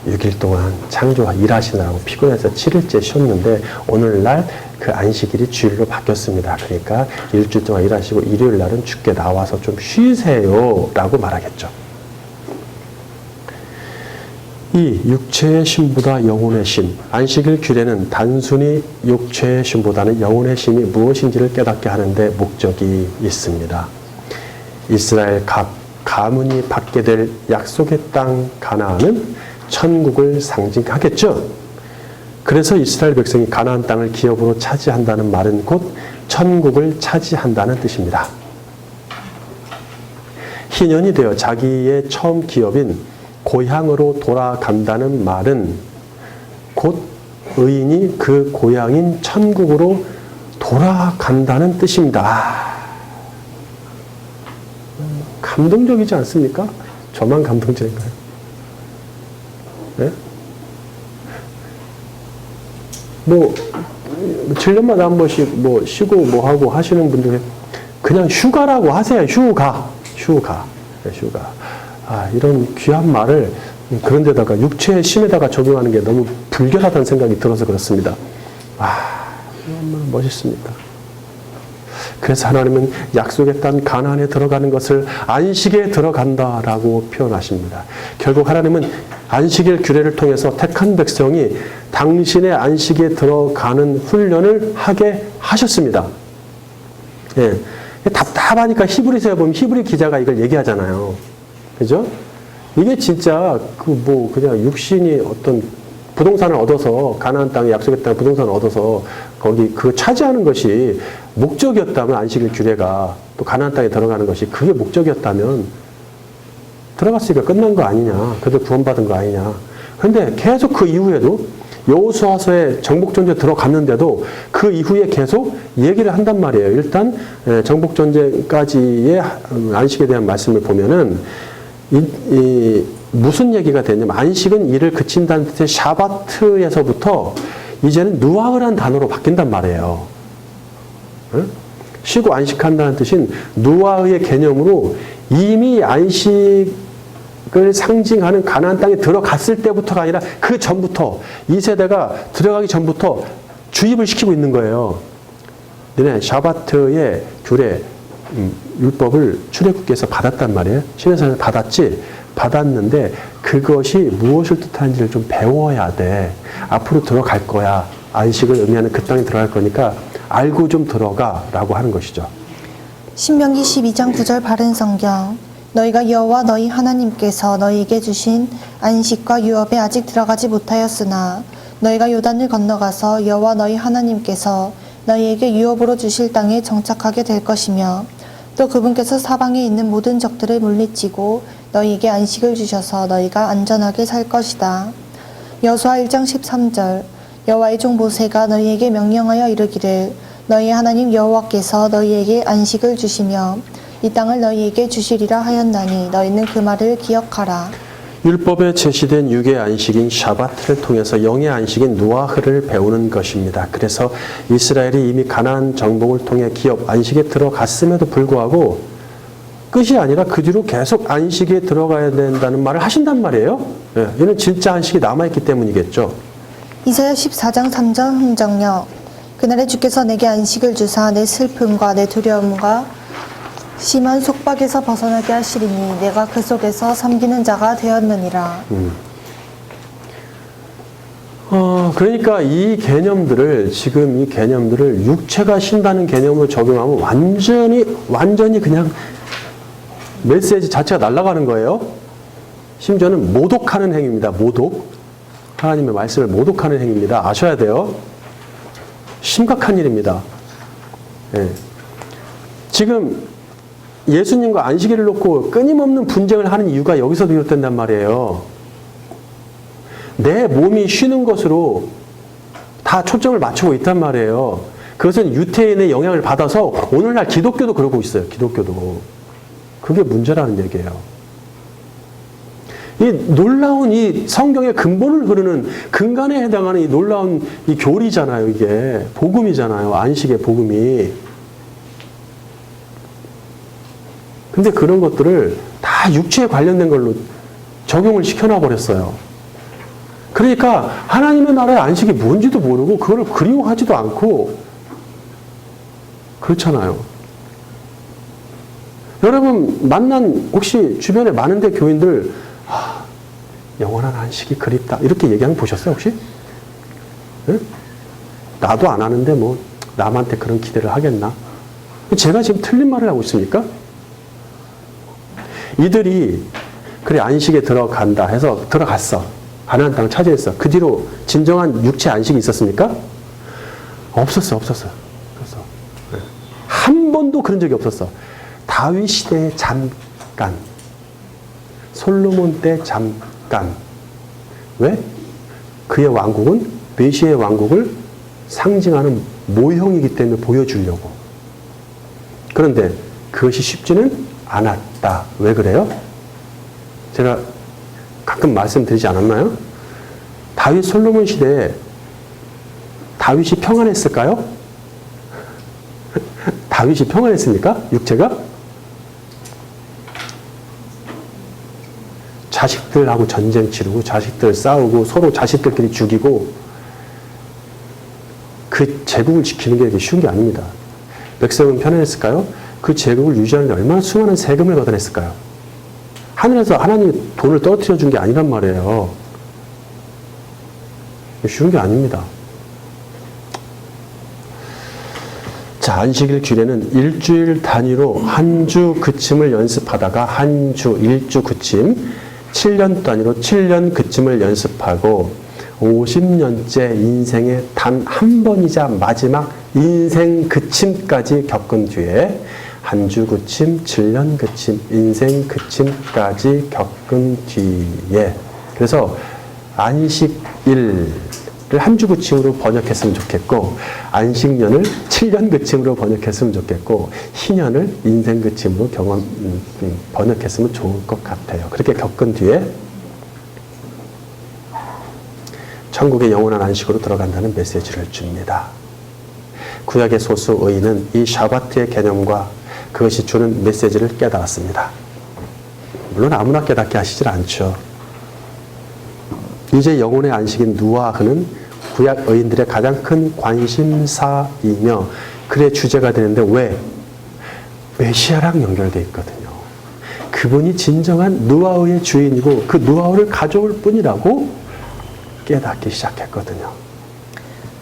6일 동안 창조와 일하시느라고 피곤해서 7일째 쉬었는데 오늘날 그 안식일이 주일로 바뀌었습니다. 그러니까 일주일 동안 일하시고 일요일 날은 주께 나와서 좀 쉬세요 라고 말하겠죠. 이 육체의 쉼보다 영혼의 쉼, 안식일 규례는 단순히 육체의 쉼보다는 영혼의 쉼이 무엇인지를 깨닫게 하는 데 목적이 있습니다. 이스라엘 각 가문이 받게 될 약속의 땅 가나안은 천국을 상징하겠죠. 그래서 이스라엘 백성이 가나안 땅을 기업으로 차지한다는 말은 곧 천국을 차지한다는 뜻입니다. 희년이 되어 자기의 처음 기업인 고향으로 돌아간다는 말은 곧 의인이 그 고향인 천국으로 돌아간다는 뜻입니다. 감동적이지 않습니까? 저만 감동적인가요? 네? 뭐 7년마다 한 번씩 뭐 쉬고 뭐 하고 하시는 분들 그냥 휴가라고 하세요. 휴가. 네, 휴가. 아, 이런 귀한 말을 그런 데다가 육체의 심에다가 적용하는 게 너무 불결하다는 생각이 들어서 그렇습니다. 아, 얼마나 멋있습니까? 그래서 하나님은 약속의 땅 가나안에 들어가는 것을 안식에 들어간다라고 표현하십니다. 결국 하나님은 안식일 규례를 통해서 택한 백성이 당신의 안식에 들어가는 훈련을 하게 하셨습니다. 예. 답답하니까 히브리서에 보면 히브리 기자가 이걸 얘기하잖아요. 그죠? 이게 진짜 그냥 육신이 어떤 부동산을 얻어서 가나안 땅에 약속의 땅에 부동산을 얻어서 거기 차지하는 것이 목적이었다면 안식일 규례가 또 가나안 땅에 들어가는 것이 그게 목적이었다면 들어갔으니까 끝난 거 아니냐. 그래도 구원받은 거 아니냐. 그런데 계속 그 이후에도 여호수아서에 정복전쟁에 들어갔는데도 그 이후에 계속 얘기를 한단 말이에요. 일단 정복전쟁까지의 안식에 대한 말씀을 보면은 무슨 얘기가 되냐면 안식은 일을 그친다는 뜻의 샤바트에서부터 이제는 누아흐라는 단어로 바뀐단 말이에요. 응? 쉬고 안식한다는 뜻인 누아흐의 개념으로 이미 안식을 상징하는 가나안 땅에 들어갔을 때부터가 아니라 그 전부터 이 세대가 들어가기 전부터 주입을 시키고 있는 거예요. 너네 샤바트의 규례 율법을 출애굽기에서 받았단 말이에요. 신해산에서 받았는데 그것이 무엇을 뜻하는지를 좀 배워야 돼. 앞으로 들어갈 거야. 안식을 의미하는 그 땅에 들어갈 거니까 알고 좀 들어가라고 하는 것이죠. 신명기 12장 9절 바른 성경. 너희가 여호와 너희 하나님께서 너희에게 주신 안식과 유업에 아직 들어가지 못하였으나 너희가 요단을 건너가서 여호와 너희 하나님께서 너희에게 유업으로 주실 땅에 정착하게 될 것이며 또 그분께서 사방에 있는 모든 적들을 물리치고 너희에게 안식을 주셔서 너희가 안전하게 살 것이다. 여호수아 1장 13절. 여호와의 종 모세가 너희에게 명령하여 이르기를 너희 하나님 여호와께서 너희에게 안식을 주시며 이 땅을 너희에게 주시리라 하였나니 너희는 그 말을 기억하라. 율법에 제시된 육의 안식인 샤바트를 통해서 영의 안식인 누아흐를 배우는 것입니다. 그래서 이스라엘이 이미 가나안 정복을 통해 기업 안식에 들어갔음에도 불구하고 끝이 아니라 그 뒤로 계속 안식에 들어가야 된다는 말을 하신단 말이에요. 예, 이는 진짜 안식이 남아있기 때문이겠죠. 이사야 14장 3절 흥정력. 그날에 주께서 내게 안식을 주사 내 슬픔과 내 두려움과 심한 속박에서 벗어나게 하시리니 내가 그 속에서 섬기는 자가 되었느니라. 그러니까 이 개념들을 육체가 쉰다는 개념으로 적용하면 완전히 그냥 메시지 자체가 날아가는 거예요. 심지어는 모독하는 행위입니다. 모독. 하나님의 말씀을 모독하는 행위입니다. 아셔야 돼요. 심각한 일입니다. 예. 지금 예수님과 안식일을 놓고 끊임없는 분쟁을 하는 이유가 여기서 비롯된단 말이에요. 내 몸이 쉬는 것으로 다 초점을 맞추고 있단 말이에요. 그것은 유태인의 영향을 받아서 오늘날 기독교도 그러고 있어요. 기독교도. 그게 문제라는 얘기예요. 이 놀라운 이 성경의 근본을 흐르는 근간에 해당하는 이 놀라운 이 교리잖아요. 이게 복음이잖아요. 안식의 복음이. 근데 그런 것들을 다 육체에 관련된 걸로 적용을 시켜놔 버렸어요. 그러니까 하나님의 나라의 안식이 뭔지도 모르고 그걸 그리워하지도 않고 그렇잖아요. 여러분 만난 혹시 주변에 많은데 교인들 영원한 안식이 그립다 이렇게 얘기하는 거 보셨어요 혹시? 네? 나도 안 하는데 뭐 남한테 그런 기대를 하겠나? 제가 지금 틀린 말을 하고 있습니까? 이들이 그래 안식에 들어간다 해서 들어갔어. 가나안 땅 차지했어. 그 뒤로 진정한 육체 안식이 있었습니까? 없었어. 네. 한 번도 그런 적이 없었어. 다윗 시대에 잠깐, 솔로몬 때 잠깐. 왜? 그의 왕국은 메시아의 왕국을 상징하는 모형이기 때문에 보여주려고. 그런데 그것이 쉽지는 않았다. 왜 그래요? 제가 가끔 말씀드리지 않았나요? 다윗 솔로몬 시대에 다윗이 평안했을까요? 다윗이 평안했습니까? 육체가? 자식들하고 전쟁 치르고 자식들 싸우고 서로 자식들끼리 죽이고 그 제국을 지키는 게 이렇게 쉬운 게 아닙니다. 백성은 편안했을까요? 그 제국을 유지하는 데 얼마나 수많은 세금을 걷어냈을까요? 하늘에서 하나님이 돈을 떨어뜨려 준 게 아니란 말이에요. 쉬운 게 아닙니다. 자, 안식일 규례는 일주일 단위로 한 주 그침을 연습하다가 한 주, 일주 그침, 7년 단위로 7년 그침을 연습하고 50년째 인생의 단 한 번이자 마지막 인생 그침까지 겪은 뒤에 한 주 그침, 7년 그침, 인생 그침까지 겪은 뒤에 그래서 안식일을 한 주 그침으로 번역했으면 좋겠고 안식년을 7년 그침으로 번역했으면 좋겠고 희년을 인생 그침으로 번역했으면 좋을 것 같아요. 그렇게 겪은 뒤에 천국의 영원한 안식으로 들어간다는 메시지를 줍니다. 구약의 소수 의인은 이 샤바트의 개념과 그것이 주는 메시지를 깨달았습니다. 물론 아무나 깨닫게 하시질 않죠. 이제 영혼의 안식인 누아흐는 구약 의인들의 가장 큰 관심사이며 그의 주제가 되는데 왜? 메시아랑 연결되어 있거든요. 그분이 진정한 누아흐의 주인이고 그 누아흐를 가져올 뿐이라고 깨닫기 시작했거든요.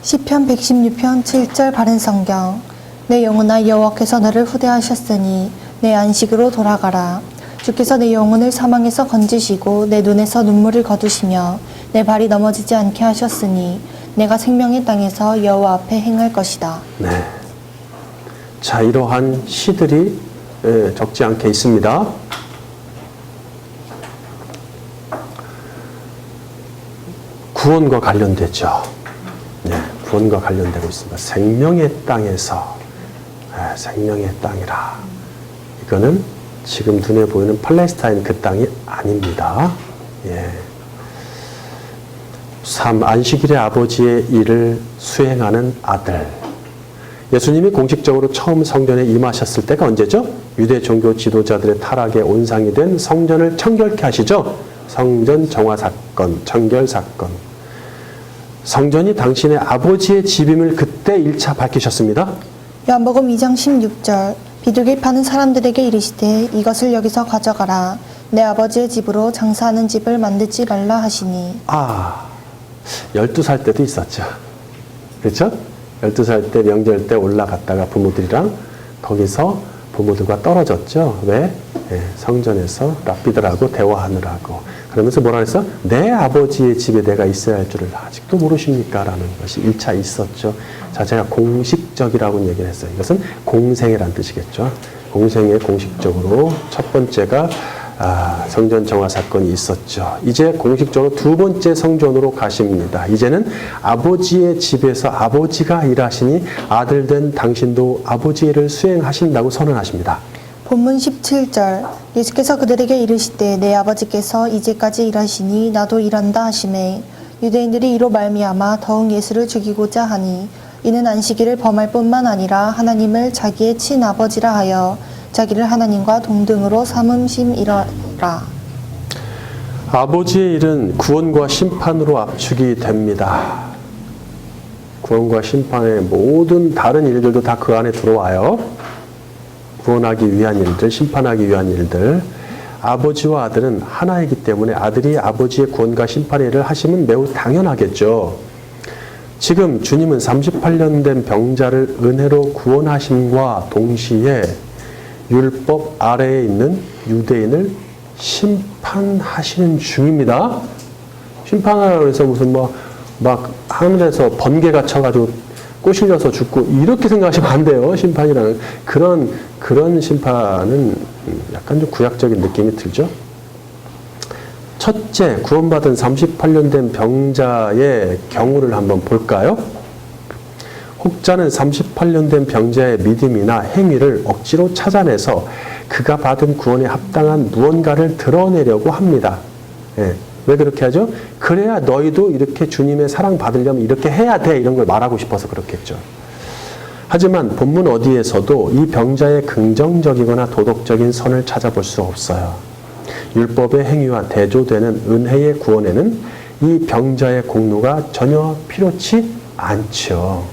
시편 116편 7절 바른 성경. 내 영혼아 여호와께서 너를 후대하셨으니 내 안식으로 돌아가라. 주께서 내 영혼을 사망에서 건지시고 내 눈에서 눈물을 거두시며 내 발이 넘어지지 않게 하셨으니 내가 생명의 땅에서 여호와 앞에 행할 것이다. 네. 자, 이러한 시들이 적지 않게 있습니다. 구원과 관련되죠. 네, 구원과 관련되고 있습니다. 생명의 땅에서 생명의 땅이라. 이거는 지금 눈에 보이는 팔레스타인 그 땅이 아닙니다. 예. 3. 안식일의 아버지의 일을 수행하는 아들. 예수님이 공식적으로 처음 성전에 임하셨을 때가 언제죠? 유대 종교 지도자들의 타락의 온상이 된 성전을 청결케 하시죠. 성전 정화 사건, 청결 사건. 성전이 당신의 아버지의 집임을 그때 1차 밝히셨습니다. 요한복음 2장 16절. 비둘기 파는 사람들에게 이르시되 이것을 여기서 가져가라. 내 아버지의 집으로 장사하는 집을 만들지 말라 하시니. 12살 때도 있었죠. 그렇죠? 12살 때 명절 때 올라갔다가 부모들이랑 거기서 부모들과 떨어졌죠. 왜? 성전에서 랍비들하고 대화하느라고. 그러면서 뭐라 그랬어? 내 아버지의 집에 내가 있어야 할 줄을 아직도 모르십니까? 라는 것이 1차 있었죠. 자, 제가 공식적이라고 얘기를 했어요. 이것은 공생애란 뜻이겠죠. 공생애 공식적으로 첫 번째가 성전 정화 사건이 있었죠. 이제 공식적으로 두 번째 성전으로 가십니다. 이제는 아버지의 집에서 아버지가 일하시니 아들 된 당신도 아버지 일을 수행하신다고 선언하십니다. 본문 17절. 예수께서 그들에게 이르시되 내 아버지께서 이제까지 일하시니 나도 일한다 하시매 유대인들이 이로 말미암아 더욱 예수를 죽이고자 하니 이는 안식일을 범할 뿐만 아니라 하나님을 자기의 친아버지라 하여 자기를 하나님과 동등으로 삼음심이라. 아버지의 일은 구원과 심판으로 압축이 됩니다. 구원과 심판의 모든 다른 일들도 다 그 안에 들어와요. 구원하기 위한 일들, 심판하기 위한 일들. 아버지와 아들은 하나이기 때문에 아들이 아버지의 구원과 심판의 일을 하시면 매우 당연하겠죠. 지금 주님은 38년 된 병자를 은혜로 구원하심과 동시에 율법 아래에 있는 유대인을 심판하시는 중입니다. 심판하라고 해서 무슨 막 하늘에서 번개가 쳐가지고 꼬실려서 죽고 이렇게 생각하시면 안 돼요. 심판이라는 그런 심판은 약간 좀 구약적인 느낌이 들죠. 첫째, 구원받은 38년 된 병자의 경우를 한번 볼까요? 혹자는 38년 된 병자의 믿음이나 행위를 억지로 찾아내서 그가 받은 구원에 합당한 무언가를 드러내려고 합니다. 예. 왜 그렇게 하죠? 그래야 너희도 이렇게 주님의 사랑 받으려면 이렇게 해야 돼. 이런 걸 말하고 싶어서 그렇겠죠. 하지만 본문 어디에서도 이 병자의 긍정적이거나 도덕적인 선을 찾아볼 수 없어요. 율법의 행위와 대조되는 은혜의 구원에는 이 병자의 공로가 전혀 필요치 않죠.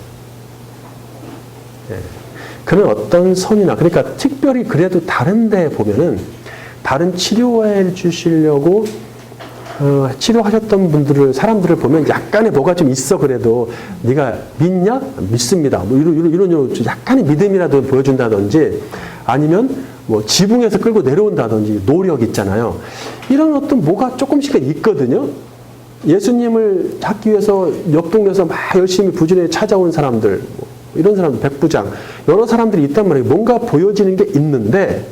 예. 그는 어떤 선이나, 그러니까 특별히 그래도 다른 데 보면은 다른 치료해 주시려고 치료하셨던 사람들을 보면 약간의 뭐가 좀 있어. 그래도 네가 믿냐? 믿습니다. 뭐 이런 약간의 믿음이라도 보여준다든지, 아니면 뭐 지붕에서 끌고 내려온다든지 노력 있잖아요. 이런 어떤 뭐가 조금씩은 있거든요. 예수님을 찾기 위해서 옆 동네에서 막 열심히 부지런히 찾아온 사람들, 이런 사람들, 백부장, 여러 사람들이 있단 말이에요. 뭔가 보여지는 게 있는데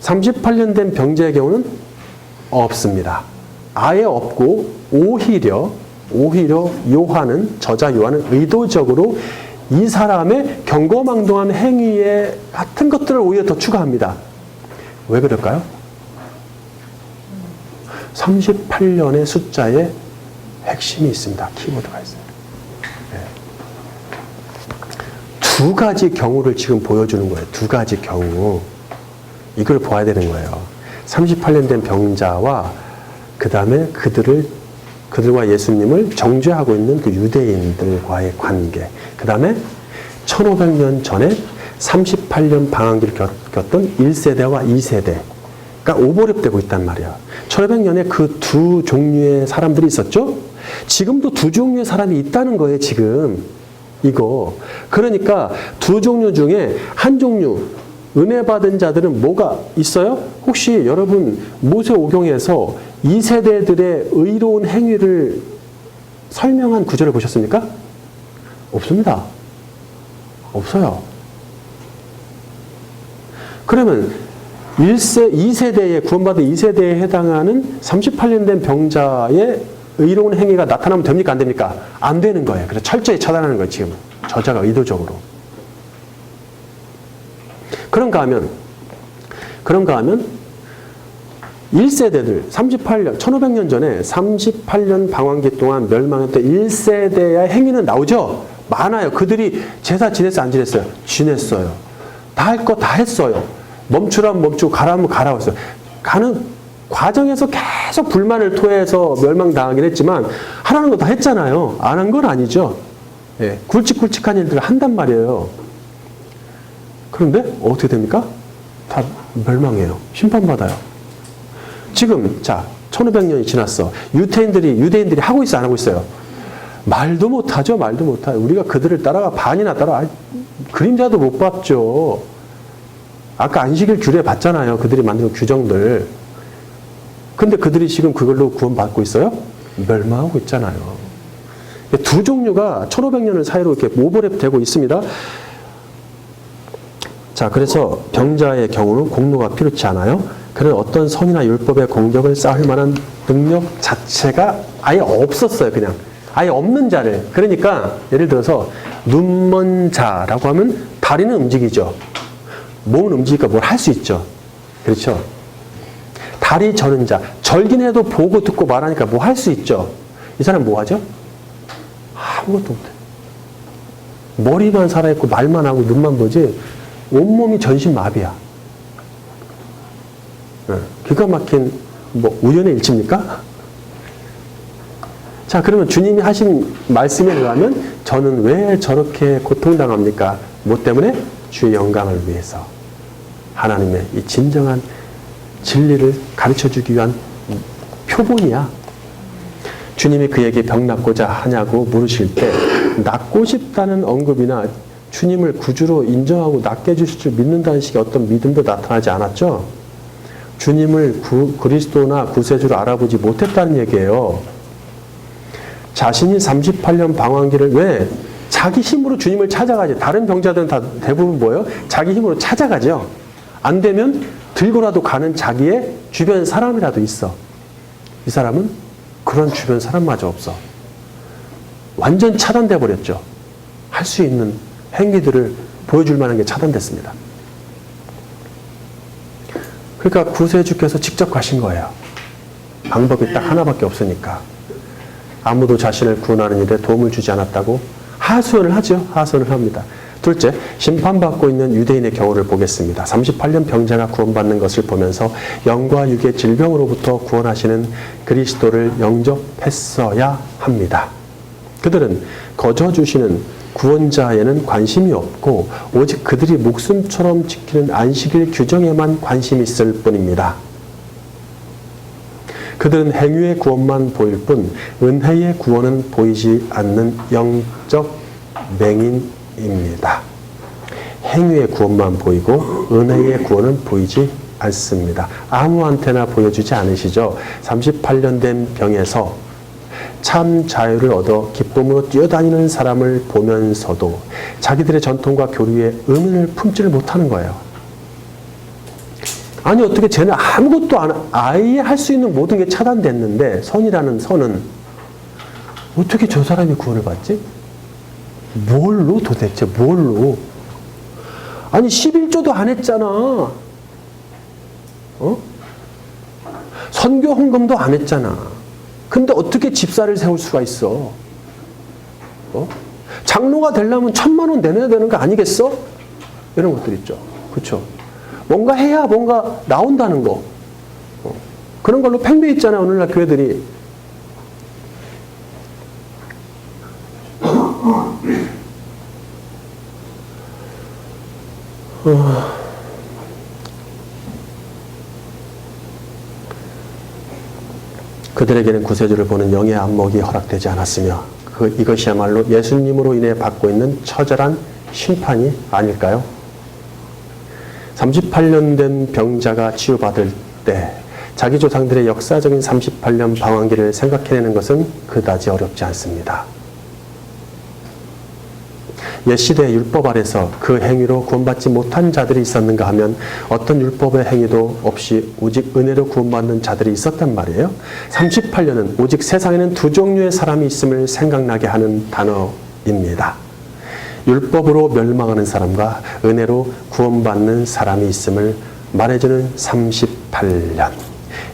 38년 된 병자의 경우는 없습니다. 아예 없고, 오히려 저자 요한은 의도적으로 이 사람의 경거망동한 행위에 같은 것들을 오히려 더 추가합니다. 왜 그럴까요? 38년의 숫자에 핵심이 있습니다. 키워드가 있어요. 네. 두 가지 경우를 지금 보여주는 거예요. 두 가지 경우. 이걸 봐야 되는 거예요. 38년 된 병자와 그 다음에 그들과 예수님을 정죄하고 있는 그 유대인들과의 관계. 그 다음에 1500년 전에 38년 방황기를 겪었던 1세대와 2세대가 오버랩되고 있단 말이야. 1500년에 그 두 종류의 사람들이 있었죠? 지금도 두 종류의 사람이 있다는 거예요, 지금. 이거. 그러니까 두 종류 중에 한 종류, 은혜 받은 자들은 뭐가 있어요? 혹시 여러분 모세오경에서 2세대들의 의로운 행위를 설명한 구절을 보셨습니까? 없습니다. 없어요. 그러면 2세대에, 구원받은 2세대에 해당하는 38년 된 병자의 의로운 행위가 나타나면 됩니까? 안 됩니까? 안 되는 거예요. 그래서 철저히 차단하는 거예요, 지금. 저자가 의도적으로. 그런가 하면 1세대들, 1500년 전에 38년 방황기 동안 멸망했던 1세대의 행위는 나오죠? 많아요. 그들이 제사 지냈어요? 안 지냈어요? 지냈어요. 다 할 거 다 했어요. 멈추라면 멈추고 가라면 가라고 가는 과정에서 계속 불만을 토해서 멸망당하긴 했지만 하라는 거 다 했잖아요. 안 한 건 아니죠. 예, 굵직굵직한 일들을 한단 말이에요. 그런데 어떻게 됩니까? 다 멸망해요. 심판받아요. 지금 1500년이 지났어. 유대인들이 하고 있어, 안 하고 있어요? 말도 못하죠. 말도 못해요. 우리가 그들을 반이나 따라 그림자도 못 봤죠. 아까 안식일 규례 봤잖아요. 그들이 만든 규정들. 근데 그들이 지금 그걸로 구원받고 있어요? 멸망하고 있잖아요. 두 종류가 1500년을 사이로 이렇게 오버랩 되고 있습니다. 그래서 병자의 경우는 공로가 필요치 않아요. 그는 어떤 선이나 율법의 공격을 쌓을 만한 능력 자체가 아예 없었어요. 그냥 아예 없는 자를. 그러니까 예를 들어서 눈먼 자라고 하면 다리는 움직이죠. 몸은 움직이니까 뭘 할 수 있죠. 그렇죠. 다리 저는 자, 절긴 해도 보고 듣고 말하니까 뭐 할 수 있죠. 이 사람 뭐 하죠? 아무것도 못해. 머리만 살아있고 말만 하고 눈만 보지 온몸이 전신마비야. 기가 막힌 우연의 일치입니까? 그러면 주님이 하신 말씀에 의하면 저는 왜 저렇게 고통당합니까? 뭐 때문에? 주의 영광을 위해서. 하나님의 이 진정한 진리를 가르쳐주기 위한 표본이야. 주님이 그에게 병 낫고자 하냐고 물으실 때 낫고 싶다는 언급이나 주님을 구주로 인정하고 낫게 해주실 줄 믿는다는 식의 어떤 믿음도 나타나지 않았죠? 주님을 그리스도나 구세주로 알아보지 못했다는 얘기예요. 자신이 38년 방황기를 왜? 자기 힘으로 주님을 찾아가지. 다른 병자들은 다 대부분 뭐예요? 자기 힘으로 찾아가죠. 안 되면 들고라도 가는 자기의 주변 사람이라도 있어. 이 사람은 그런 주변 사람마저 없어. 완전 차단돼 버렸죠. 할 수 있는 행위들을 보여줄 만한 게 차단됐습니다. 그러니까 구세주께서 직접 가신 거예요. 방법이 딱 하나밖에 없으니까. 아무도 자신을 구원하는 일에 도움을 주지 않았다고 하소연을 하죠. 하소연을 합니다. 둘째, 심판받고 있는 유대인의 경우를 보겠습니다. 38년 병자가 구원받는 것을 보면서 영과 육의 질병으로부터 구원하시는 그리스도를 영접했어야 합니다. 그들은 거저 주시는 구원자에는 관심이 없고 오직 그들이 목숨처럼 지키는 안식일 규정에만 관심이 있을 뿐입니다. 그들은 행위의 구원만 보일 뿐 은혜의 구원은 보이지 않는 영적 맹인입니다. 행위의 구원만 보이고 은혜의 구원은 보이지 않습니다. 아무한테나 보여주지 않으시죠? 38년 된 병에서 참 자유를 얻어 기쁨으로 뛰어다니는 사람을 보면서도 자기들의 전통과 교류에 의문을 품지를 못하는 거예요. 아니 어떻게 쟤는 아무것도 아예 할 수 있는 모든 게 차단됐는데 선이라는 선은 어떻게 저 사람이 구원을 받지? 뭘로 도대체 뭘로? 아니 11조도 안 했잖아. 선교 헌금도 안 했잖아. 근데 어떻게 집사를 세울 수가 있어? 장로가 되려면 1,000만 원 내놔야 되는 거 아니겠어? 이런 것들 있죠. 그렇죠? 뭔가 해야 뭔가 나온다는 거. 그런 걸로 팽배 있잖아요. 오늘날 교회들이. 그들에게는 구세주를 보는 영의 안목이 허락되지 않았으며 이것이야말로 예수님으로 인해 받고 있는 처절한 심판이 아닐까요? 38년 된 병자가 치유받을 때 자기 조상들의 역사적인 38년 방황기를 생각해내는 것은 그다지 어렵지 않습니다. 옛시대의 율법 아래서 그 행위로 구원받지 못한 자들이 있었는가 하면 어떤 율법의 행위도 없이 오직 은혜로 구원받는 자들이 있었단 말이에요. 38년은 오직 세상에는 두 종류의 사람이 있음을 생각나게 하는 단어입니다. 율법으로 멸망하는 사람과 은혜로 구원받는 사람이 있음을 말해주는 38년.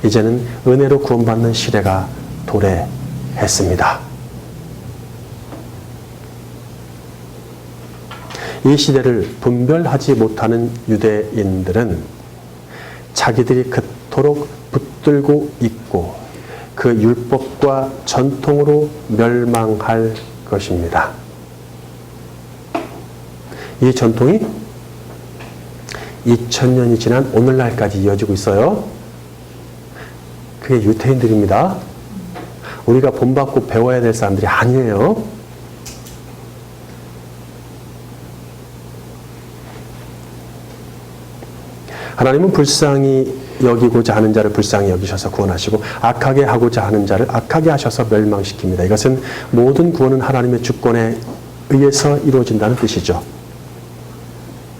이제는 은혜로 구원받는 시대가 도래했습니다. 이 시대를 분별하지 못하는 유대인들은 자기들이 그토록 붙들고 있고 그 율법과 전통으로 멸망할 것입니다. 이 전통이 2000년이 지난 오늘날까지 이어지고 있어요. 그게 유대인들입니다. 우리가 본받고 배워야 될 사람들이 아니에요. 하나님은 불쌍히 여기고자 하는 자를 불쌍히 여기셔서 구원하시고 악하게 하고자 하는 자를 악하게 하셔서 멸망시킵니다. 이것은 모든 구원은 하나님의 주권에 의해서 이루어진다는 뜻이죠.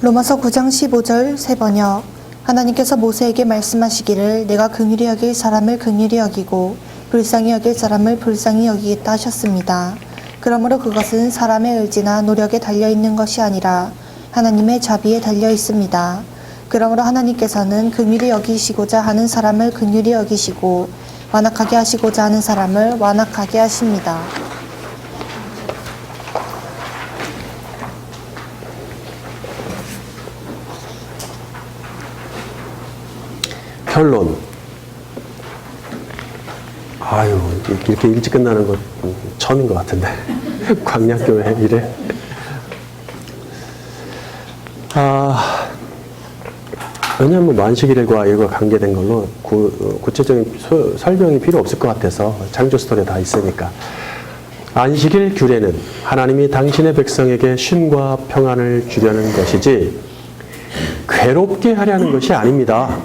로마서 9장 15절 세번역. 하나님께서 모세에게 말씀하시기를 내가 긍휼히 여길 사람을 긍휼히 여기고 불쌍히 여길 사람을 불쌍히 여기겠다 하셨습니다. 그러므로 그것은 사람의 의지나 노력에 달려있는 것이 아니라 하나님의 자비에 달려 있습니다. 그러므로 하나님께서는 긍휼히 여기시고자 하는 사람을 긍휼히 여기시고 완악하게 하시고자 하는 사람을 완악하게 하십니다. 결론. 아유, 이렇게 일찍 끝나는 거 처음인 것 같은데. 광약교회 이래. 왜냐하면 만식일과 이거 관계된 걸로 구체적인 설명이 필요 없을 것 같아서 창조 스토리에 다 있으니까. 안식일 규례는 하나님이 당신의 백성에게 쉼과 평안을 주려는 것이지 괴롭게 하려는 것이 아닙니다.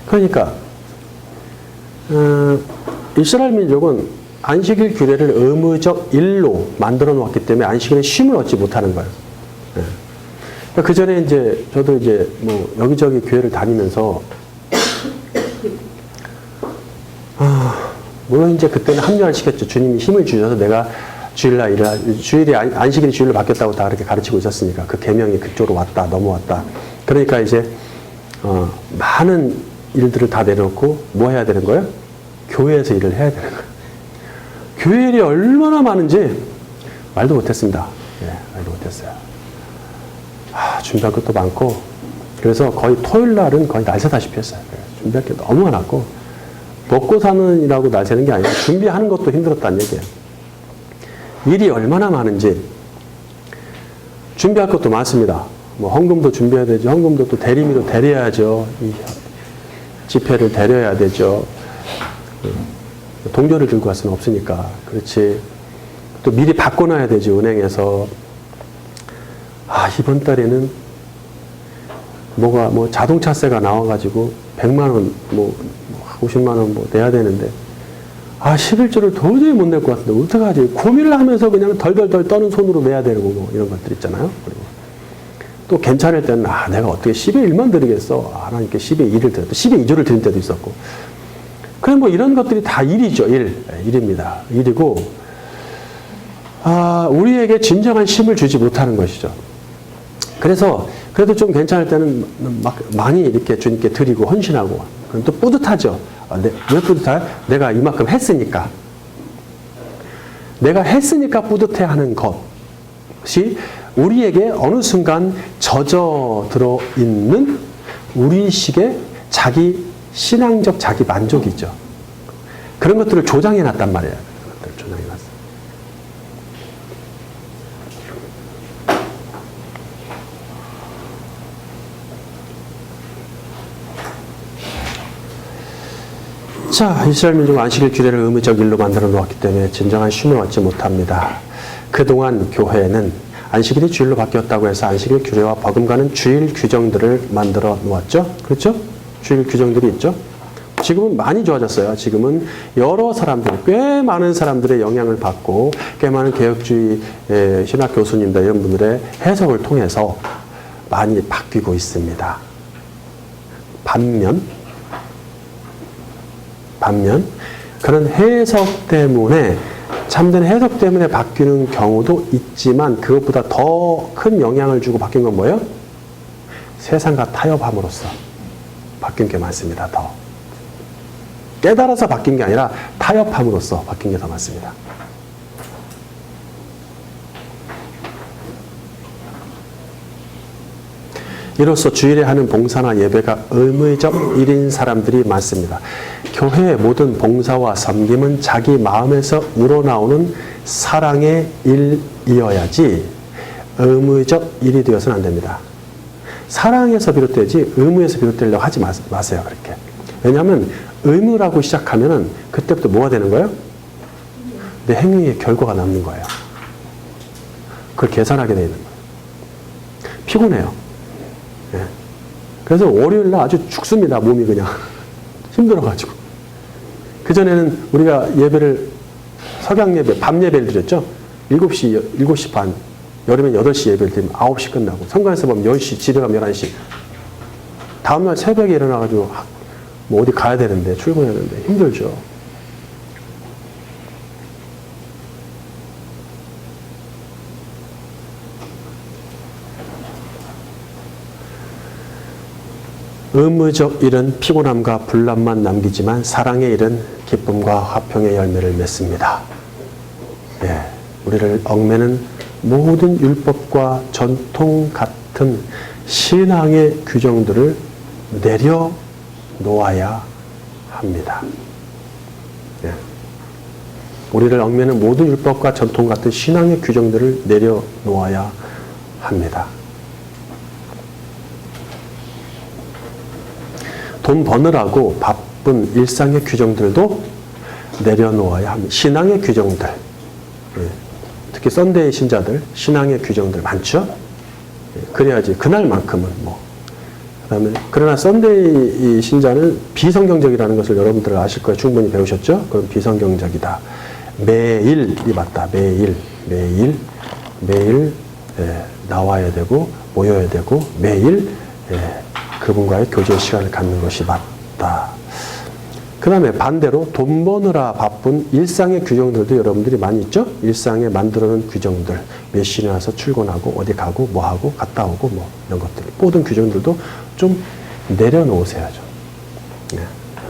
그러니까 이스라엘 민족은 안식일 규례를 의무적 일로 만들어 놓았기 때문에 안식일에 쉼을 얻지 못하는 거예요. 예. 그러니까 그 전에 이제 저도 이제 뭐 여기저기 교회를 다니면서 물론 이제 그때는 합리화를 시켰죠. 주님이 힘을 주셔서 내가 주일이 안식일이 주일로 바뀌었다고 다 그렇게 가르치고 있었으니까 그 계명이 그쪽으로 왔다 넘어왔다. 그러니까 이제 많은 일들을 다 내려놓고 뭐 해야 되는 거예요? 교회에서 일을 해야 되는 거예요. 교회 일이 얼마나 많은지 말도 못했습니다. 예, 말도 못했어요. 준비할 것도 많고 그래서 거의 토요일 날은 거의 날 새다시피 했어요. 준비할 게 너무 많았고 먹고 사는 일하고 날 새는 게 아니라 준비하는 것도 힘들었다는 얘기예요. 일이 얼마나 많은지 준비할 것도 많습니다. 뭐 헌금도 준비해야 되죠. 헌금도 또 대리미로 데려야죠. 이 집회를 데려야 되죠. 동전을 들고 갈 수는 없으니까. 그렇지. 또 미리 바꿔놔야 되지, 은행에서. 이번 달에는 뭐 자동차세가 나와가지고 100만원, 50만원 내야 되는데, 11조를 도저히 못 낼 것 같은데, 어떡하지? 고민을 하면서 그냥 덜덜덜 떠는 손으로 내야 되고, 이런 것들 있잖아요. 그리고 또 괜찮을 때는, 내가 어떻게 10의 1만 드리겠어? 하나님께 10의 2를 드렸다. 10의 2조를 드린 때도 있었고. 그냥 이런 것들이 다 일이죠. 일입니다. 일이고, 우리에게 진정한 쉼을 주지 못하는 것이죠. 그래서, 그래도 좀 괜찮을 때는 많이 이렇게 주님께 드리고 헌신하고, 그럼 또 뿌듯하죠. 왜 뿌듯해? 내가 이만큼 했으니까. 내가 했으니까 뿌듯해 하는 것이 우리에게 어느 순간 젖어 들어 있는 우리식의 신앙적 자기 만족이죠. 그런 것들을 조장해 놨단 말이에요. 그런 것들을 조장해 놨어요. 자, 이스라엘 민족은 안식일 규례를 의무적 일로 만들어 놓았기 때문에 진정한 쉼을 얻지 못합니다. 그동안 교회는 안식일이 주일로 바뀌었다고 해서 안식일 규례와 버금가는 주일 규정들을 만들어 놓았죠. 그렇죠? 주일 규정들이 있죠. 지금은 많이 좋아졌어요. 지금은 여러 사람들, 꽤 많은 사람들의 영향을 받고 꽤 많은 개혁주의 신학 교수님들 이런 분들의 해석을 통해서 많이 바뀌고 있습니다. 반면 그런 해석 때문에 참된 해석 때문에 바뀌는 경우도 있지만 그것보다 더 큰 영향을 주고 바뀐 건 뭐예요? 세상과 타협함으로써 바뀐 게 많습니다. 더 깨달아서 바뀐 게 아니라 타협함으로써 바뀐 게 더 많습니다. 이로써 주일에 하는 봉사나 예배가 의무적 일인 사람들이 많습니다. 교회의 모든 봉사와 섬김은 자기 마음에서 우러나오는 사랑의 일이어야지 의무적 일이 되어서는 안 됩니다. 사랑에서 비롯되지 의무에서 비롯되려고 하지 마세요. 그렇게. 왜냐하면 의무라고 시작하면은 그때부터 뭐가 되는 거예요? 내 행위의 결과가 남는 거예요. 그걸 계산하게 되어 있는 거예요. 피곤해요. 예. 그래서 월요일날 아주 죽습니다. 몸이 그냥 힘들어가지고. 그전에는 우리가 예배를 석양예배, 밤 예배를 드렸죠. 7시 반, 여름엔 8시 예배를 드리면 9시 끝나고 성관에서 보면 10시, 집에 가면 11시. 다음날 새벽에 일어나가지고 어디 가야 되는데 출근해야 되는데 힘들죠. 의무적 일은 피곤함과 불남만 남기지만 사랑의 일은 기쁨과 화평의 열매를 맺습니다. 예, 우리를 얽매는 모든 율법과 전통 같은 신앙의 규정들을 내려놓아야 합니다. 예. 우리를 얽매는 모든 율법과 전통 같은 신앙의 규정들을 내려놓아야 합니다. 돈 버느라고 바쁜 일상의 규정들도 내려놓아야 합니다. 신앙의 규정들. 예. 특히 썬데이 신자들 신앙의 규정들 많죠. 예. 그래야지 그날만큼은 그다음에 그러나 썬데이 신자는 비성경적이라는 것을 여러분들 아실 거예요. 충분히 배우셨죠? 그건 비성경적이다. 매일이 맞다. 매일 나와야 되고 모여야 되고 매일 그분과의 교제 시간을 갖는 것이 맞다. 그 다음에 반대로 돈 버느라 바쁜 일상의 규정들도 여러분들이 많이 있죠? 일상에 만들어놓은 규정들. 몇 시에 나서 출근하고 어디 가고 뭐 하고 갔다 오고 뭐 이런 것들. 모든 규정들도 좀 내려놓으세요. 좀.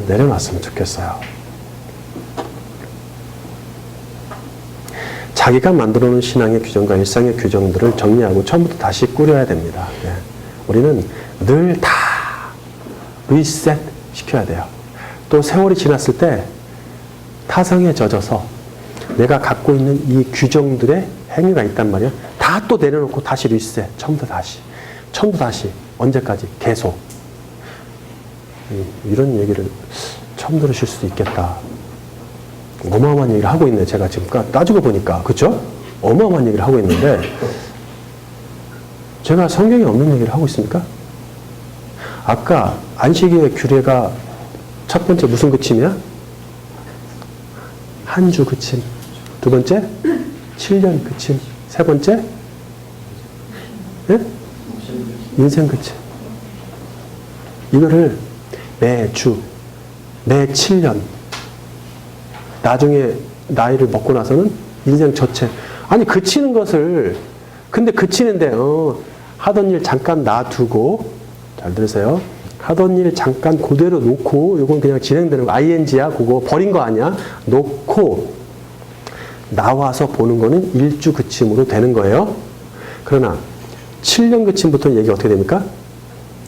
내려놨으면 좋겠어요. 자기가 만들어놓은 신앙의 규정과 일상의 규정들을 정리하고 처음부터 다시 꾸려야 됩니다. 우리는 늘 다 리셋 시켜야 돼요. 또 세월이 지났을 때 타성에 젖어서 내가 갖고 있는 이 규정들의 행위가 있단 말이야. 다 또 내려놓고 다시 리셋. 처음부터 다시. 언제까지? 계속. 이런 얘기를 처음 들으실 수도 있겠다. 어마어마한 얘기를 하고 있네. 제가 지금 따지고 보니까. 그쵸? 어마어마한 얘기를 하고 있는데 제가 성경에 없는 얘기를 하고 있습니까? 아까 안식일의 규례가 첫 번째 무슨 그침이야? 한 주 그침. 두 번째? 7년 그침. 세 번째? 네? 인생 그침. 이거를 매주, 매 7년, 나중에 나이를 먹고 나서는 인생 전체. 아니, 그치는 것을, 근데 그치는데, 하던 일 잠깐 놔두고, 잘 들으세요. 하던 일 잠깐 그대로 놓고, 이건 그냥 진행되는 거, ing야, 그거 버린 거 아니야? 놓고, 나와서 보는 거는 일주 그침으로 되는 거예요. 그러나, 7년 그침부터는 얘기 어떻게 됩니까?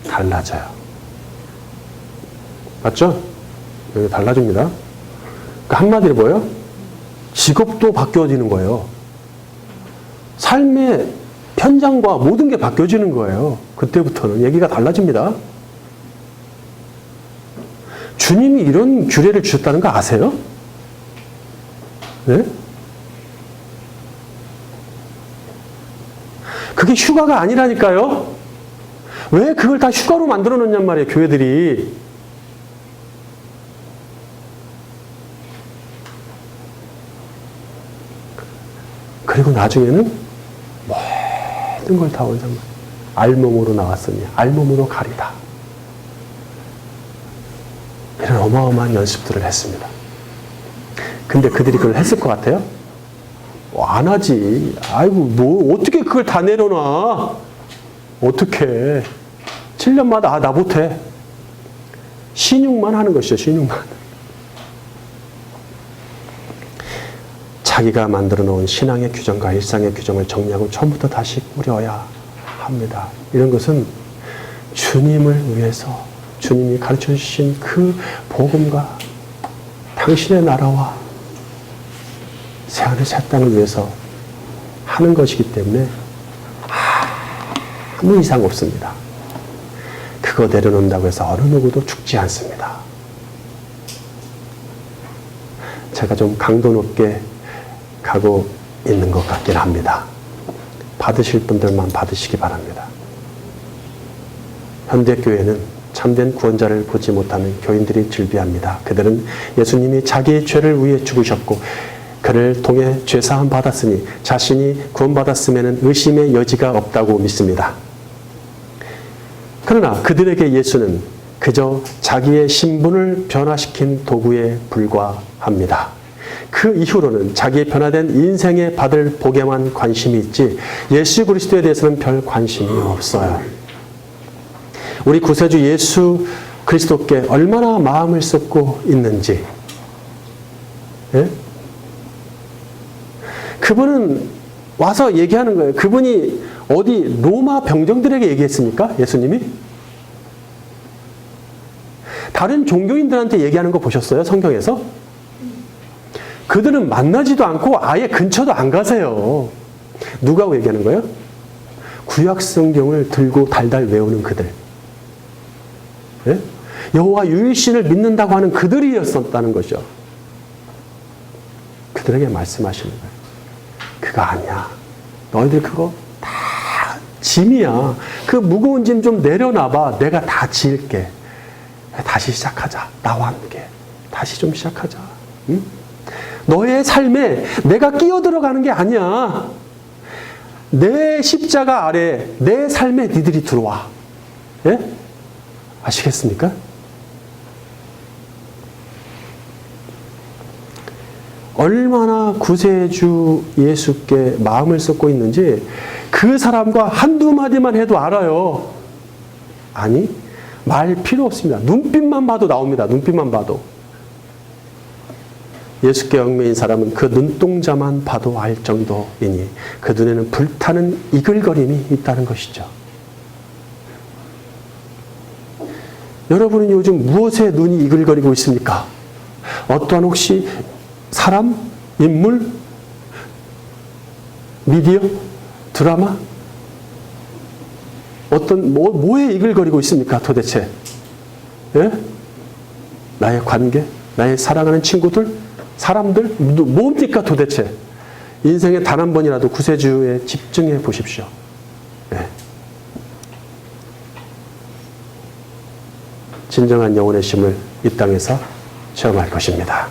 달라져요. 맞죠? 여기 달라집니다. 그러니까 한마디로 뭐예요? 직업도 바뀌어지는 거예요. 삶의 현장과 모든 게 바뀌어지는 거예요. 그때부터는 얘기가 달라집니다. 주님이 이런 규례를 주셨다는 거 아세요? 네? 그게 휴가가 아니라니까요. 왜 그걸 다 휴가로 만들어 놓냔 말이에요, 교회들이. 그리고 나중에는 모든 걸 다 원상 알몸으로 나왔으니 알몸으로 가리다. 이런 어마어마한 연습들을 했습니다. 근데 그들이 그걸 했을 것 같아요? 안 하지. 아이고, 뭐, 어떻게 그걸 다 내려놔? 어떻게. 7년마다, 나 못해. 신용만 하는 것이죠, 신용만. 자기가 만들어 놓은 신앙의 규정과 일상의 규정을 정리하고 처음부터 다시 꾸려야 합니다. 이런 것은 주님을 위해서 주님이 가르쳐 주신 그 복음과 당신의 나라와 새하늘 새 땅을 위해서 하는 것이기 때문에 아무 이상 없습니다. 그거 내려놓는다고 해서 어느 누구도 죽지 않습니다. 제가 좀 강도 높게 가고 있는 것 같긴 합니다. 받으실 분들만 받으시기 바랍니다. 현대교회는 참된 구원자를 보지 못하는 교인들이 즐비합니다. 그들은 예수님이 자기의 죄를 위해 죽으셨고 그를 통해 죄사함 받았으니 자신이 구원받았음에는 의심의 여지가 없다고 믿습니다. 그러나 그들에게 예수는 그저 자기의 신분을 변화시킨 도구에 불과합니다. 그 이후로는 자기의 변화된 인생에 받을 복에만 관심이 있지 예수 그리스도에 대해서는 별 관심이 없어요. 우리 구세주 예수 그리스도께 얼마나 마음을 쏟고 있는지. 예? 그분은 와서 얘기하는 거예요. 그분이 어디 로마 병정들에게 얘기했습니까? 예수님이? 다른 종교인들한테 얘기하는 거 보셨어요? 성경에서? 그들은 만나지도 않고 아예 근처도 안 가세요. 누가 얘기하는 거예요? 구약 성경을 들고 달달 외우는 그들. 예? 여호와 유일신을 믿는다고 하는 그들이었었다는 거죠. 그들에게 말씀하시는 거예요. 그거 아니야. 너희들 그거 다 짐이야. 그 무거운 짐 좀 내려놔봐. 내가 다 지을게. 다시 시작하자. 나와 함께. 다시 좀 시작하자. 응? 너의 삶에 내가 끼어들어가는 게 아니야. 내 십자가 아래 내 삶에 니들이 들어와. 예? 아시겠습니까? 얼마나 구세주 예수께 마음을 쏟고 있는지 그 사람과 한두 마디만 해도 알아요. 아니, 말 필요 없습니다. 눈빛만 봐도 나옵니다. 눈빛만 봐도. 예수께 얽매인 사람은 그 눈동자만 봐도 알 정도이니 그 눈에는 불타는 이글거림이 있다는 것이죠. 여러분은 요즘 무엇에 눈이 이글거리고 있습니까? 어떠한 혹시 사람, 인물, 미디어, 드라마? 어떤 뭐에 이글거리고 있습니까? 도대체? 예? 나의 관계, 나의 사랑하는 친구들, 사람들, 뭡니까 도대체? 인생에 단 한 번이라도 구세주에 집중해 보십시오. 예. 진정한 영혼의 쉼을 이 땅에서 체험할 것입니다.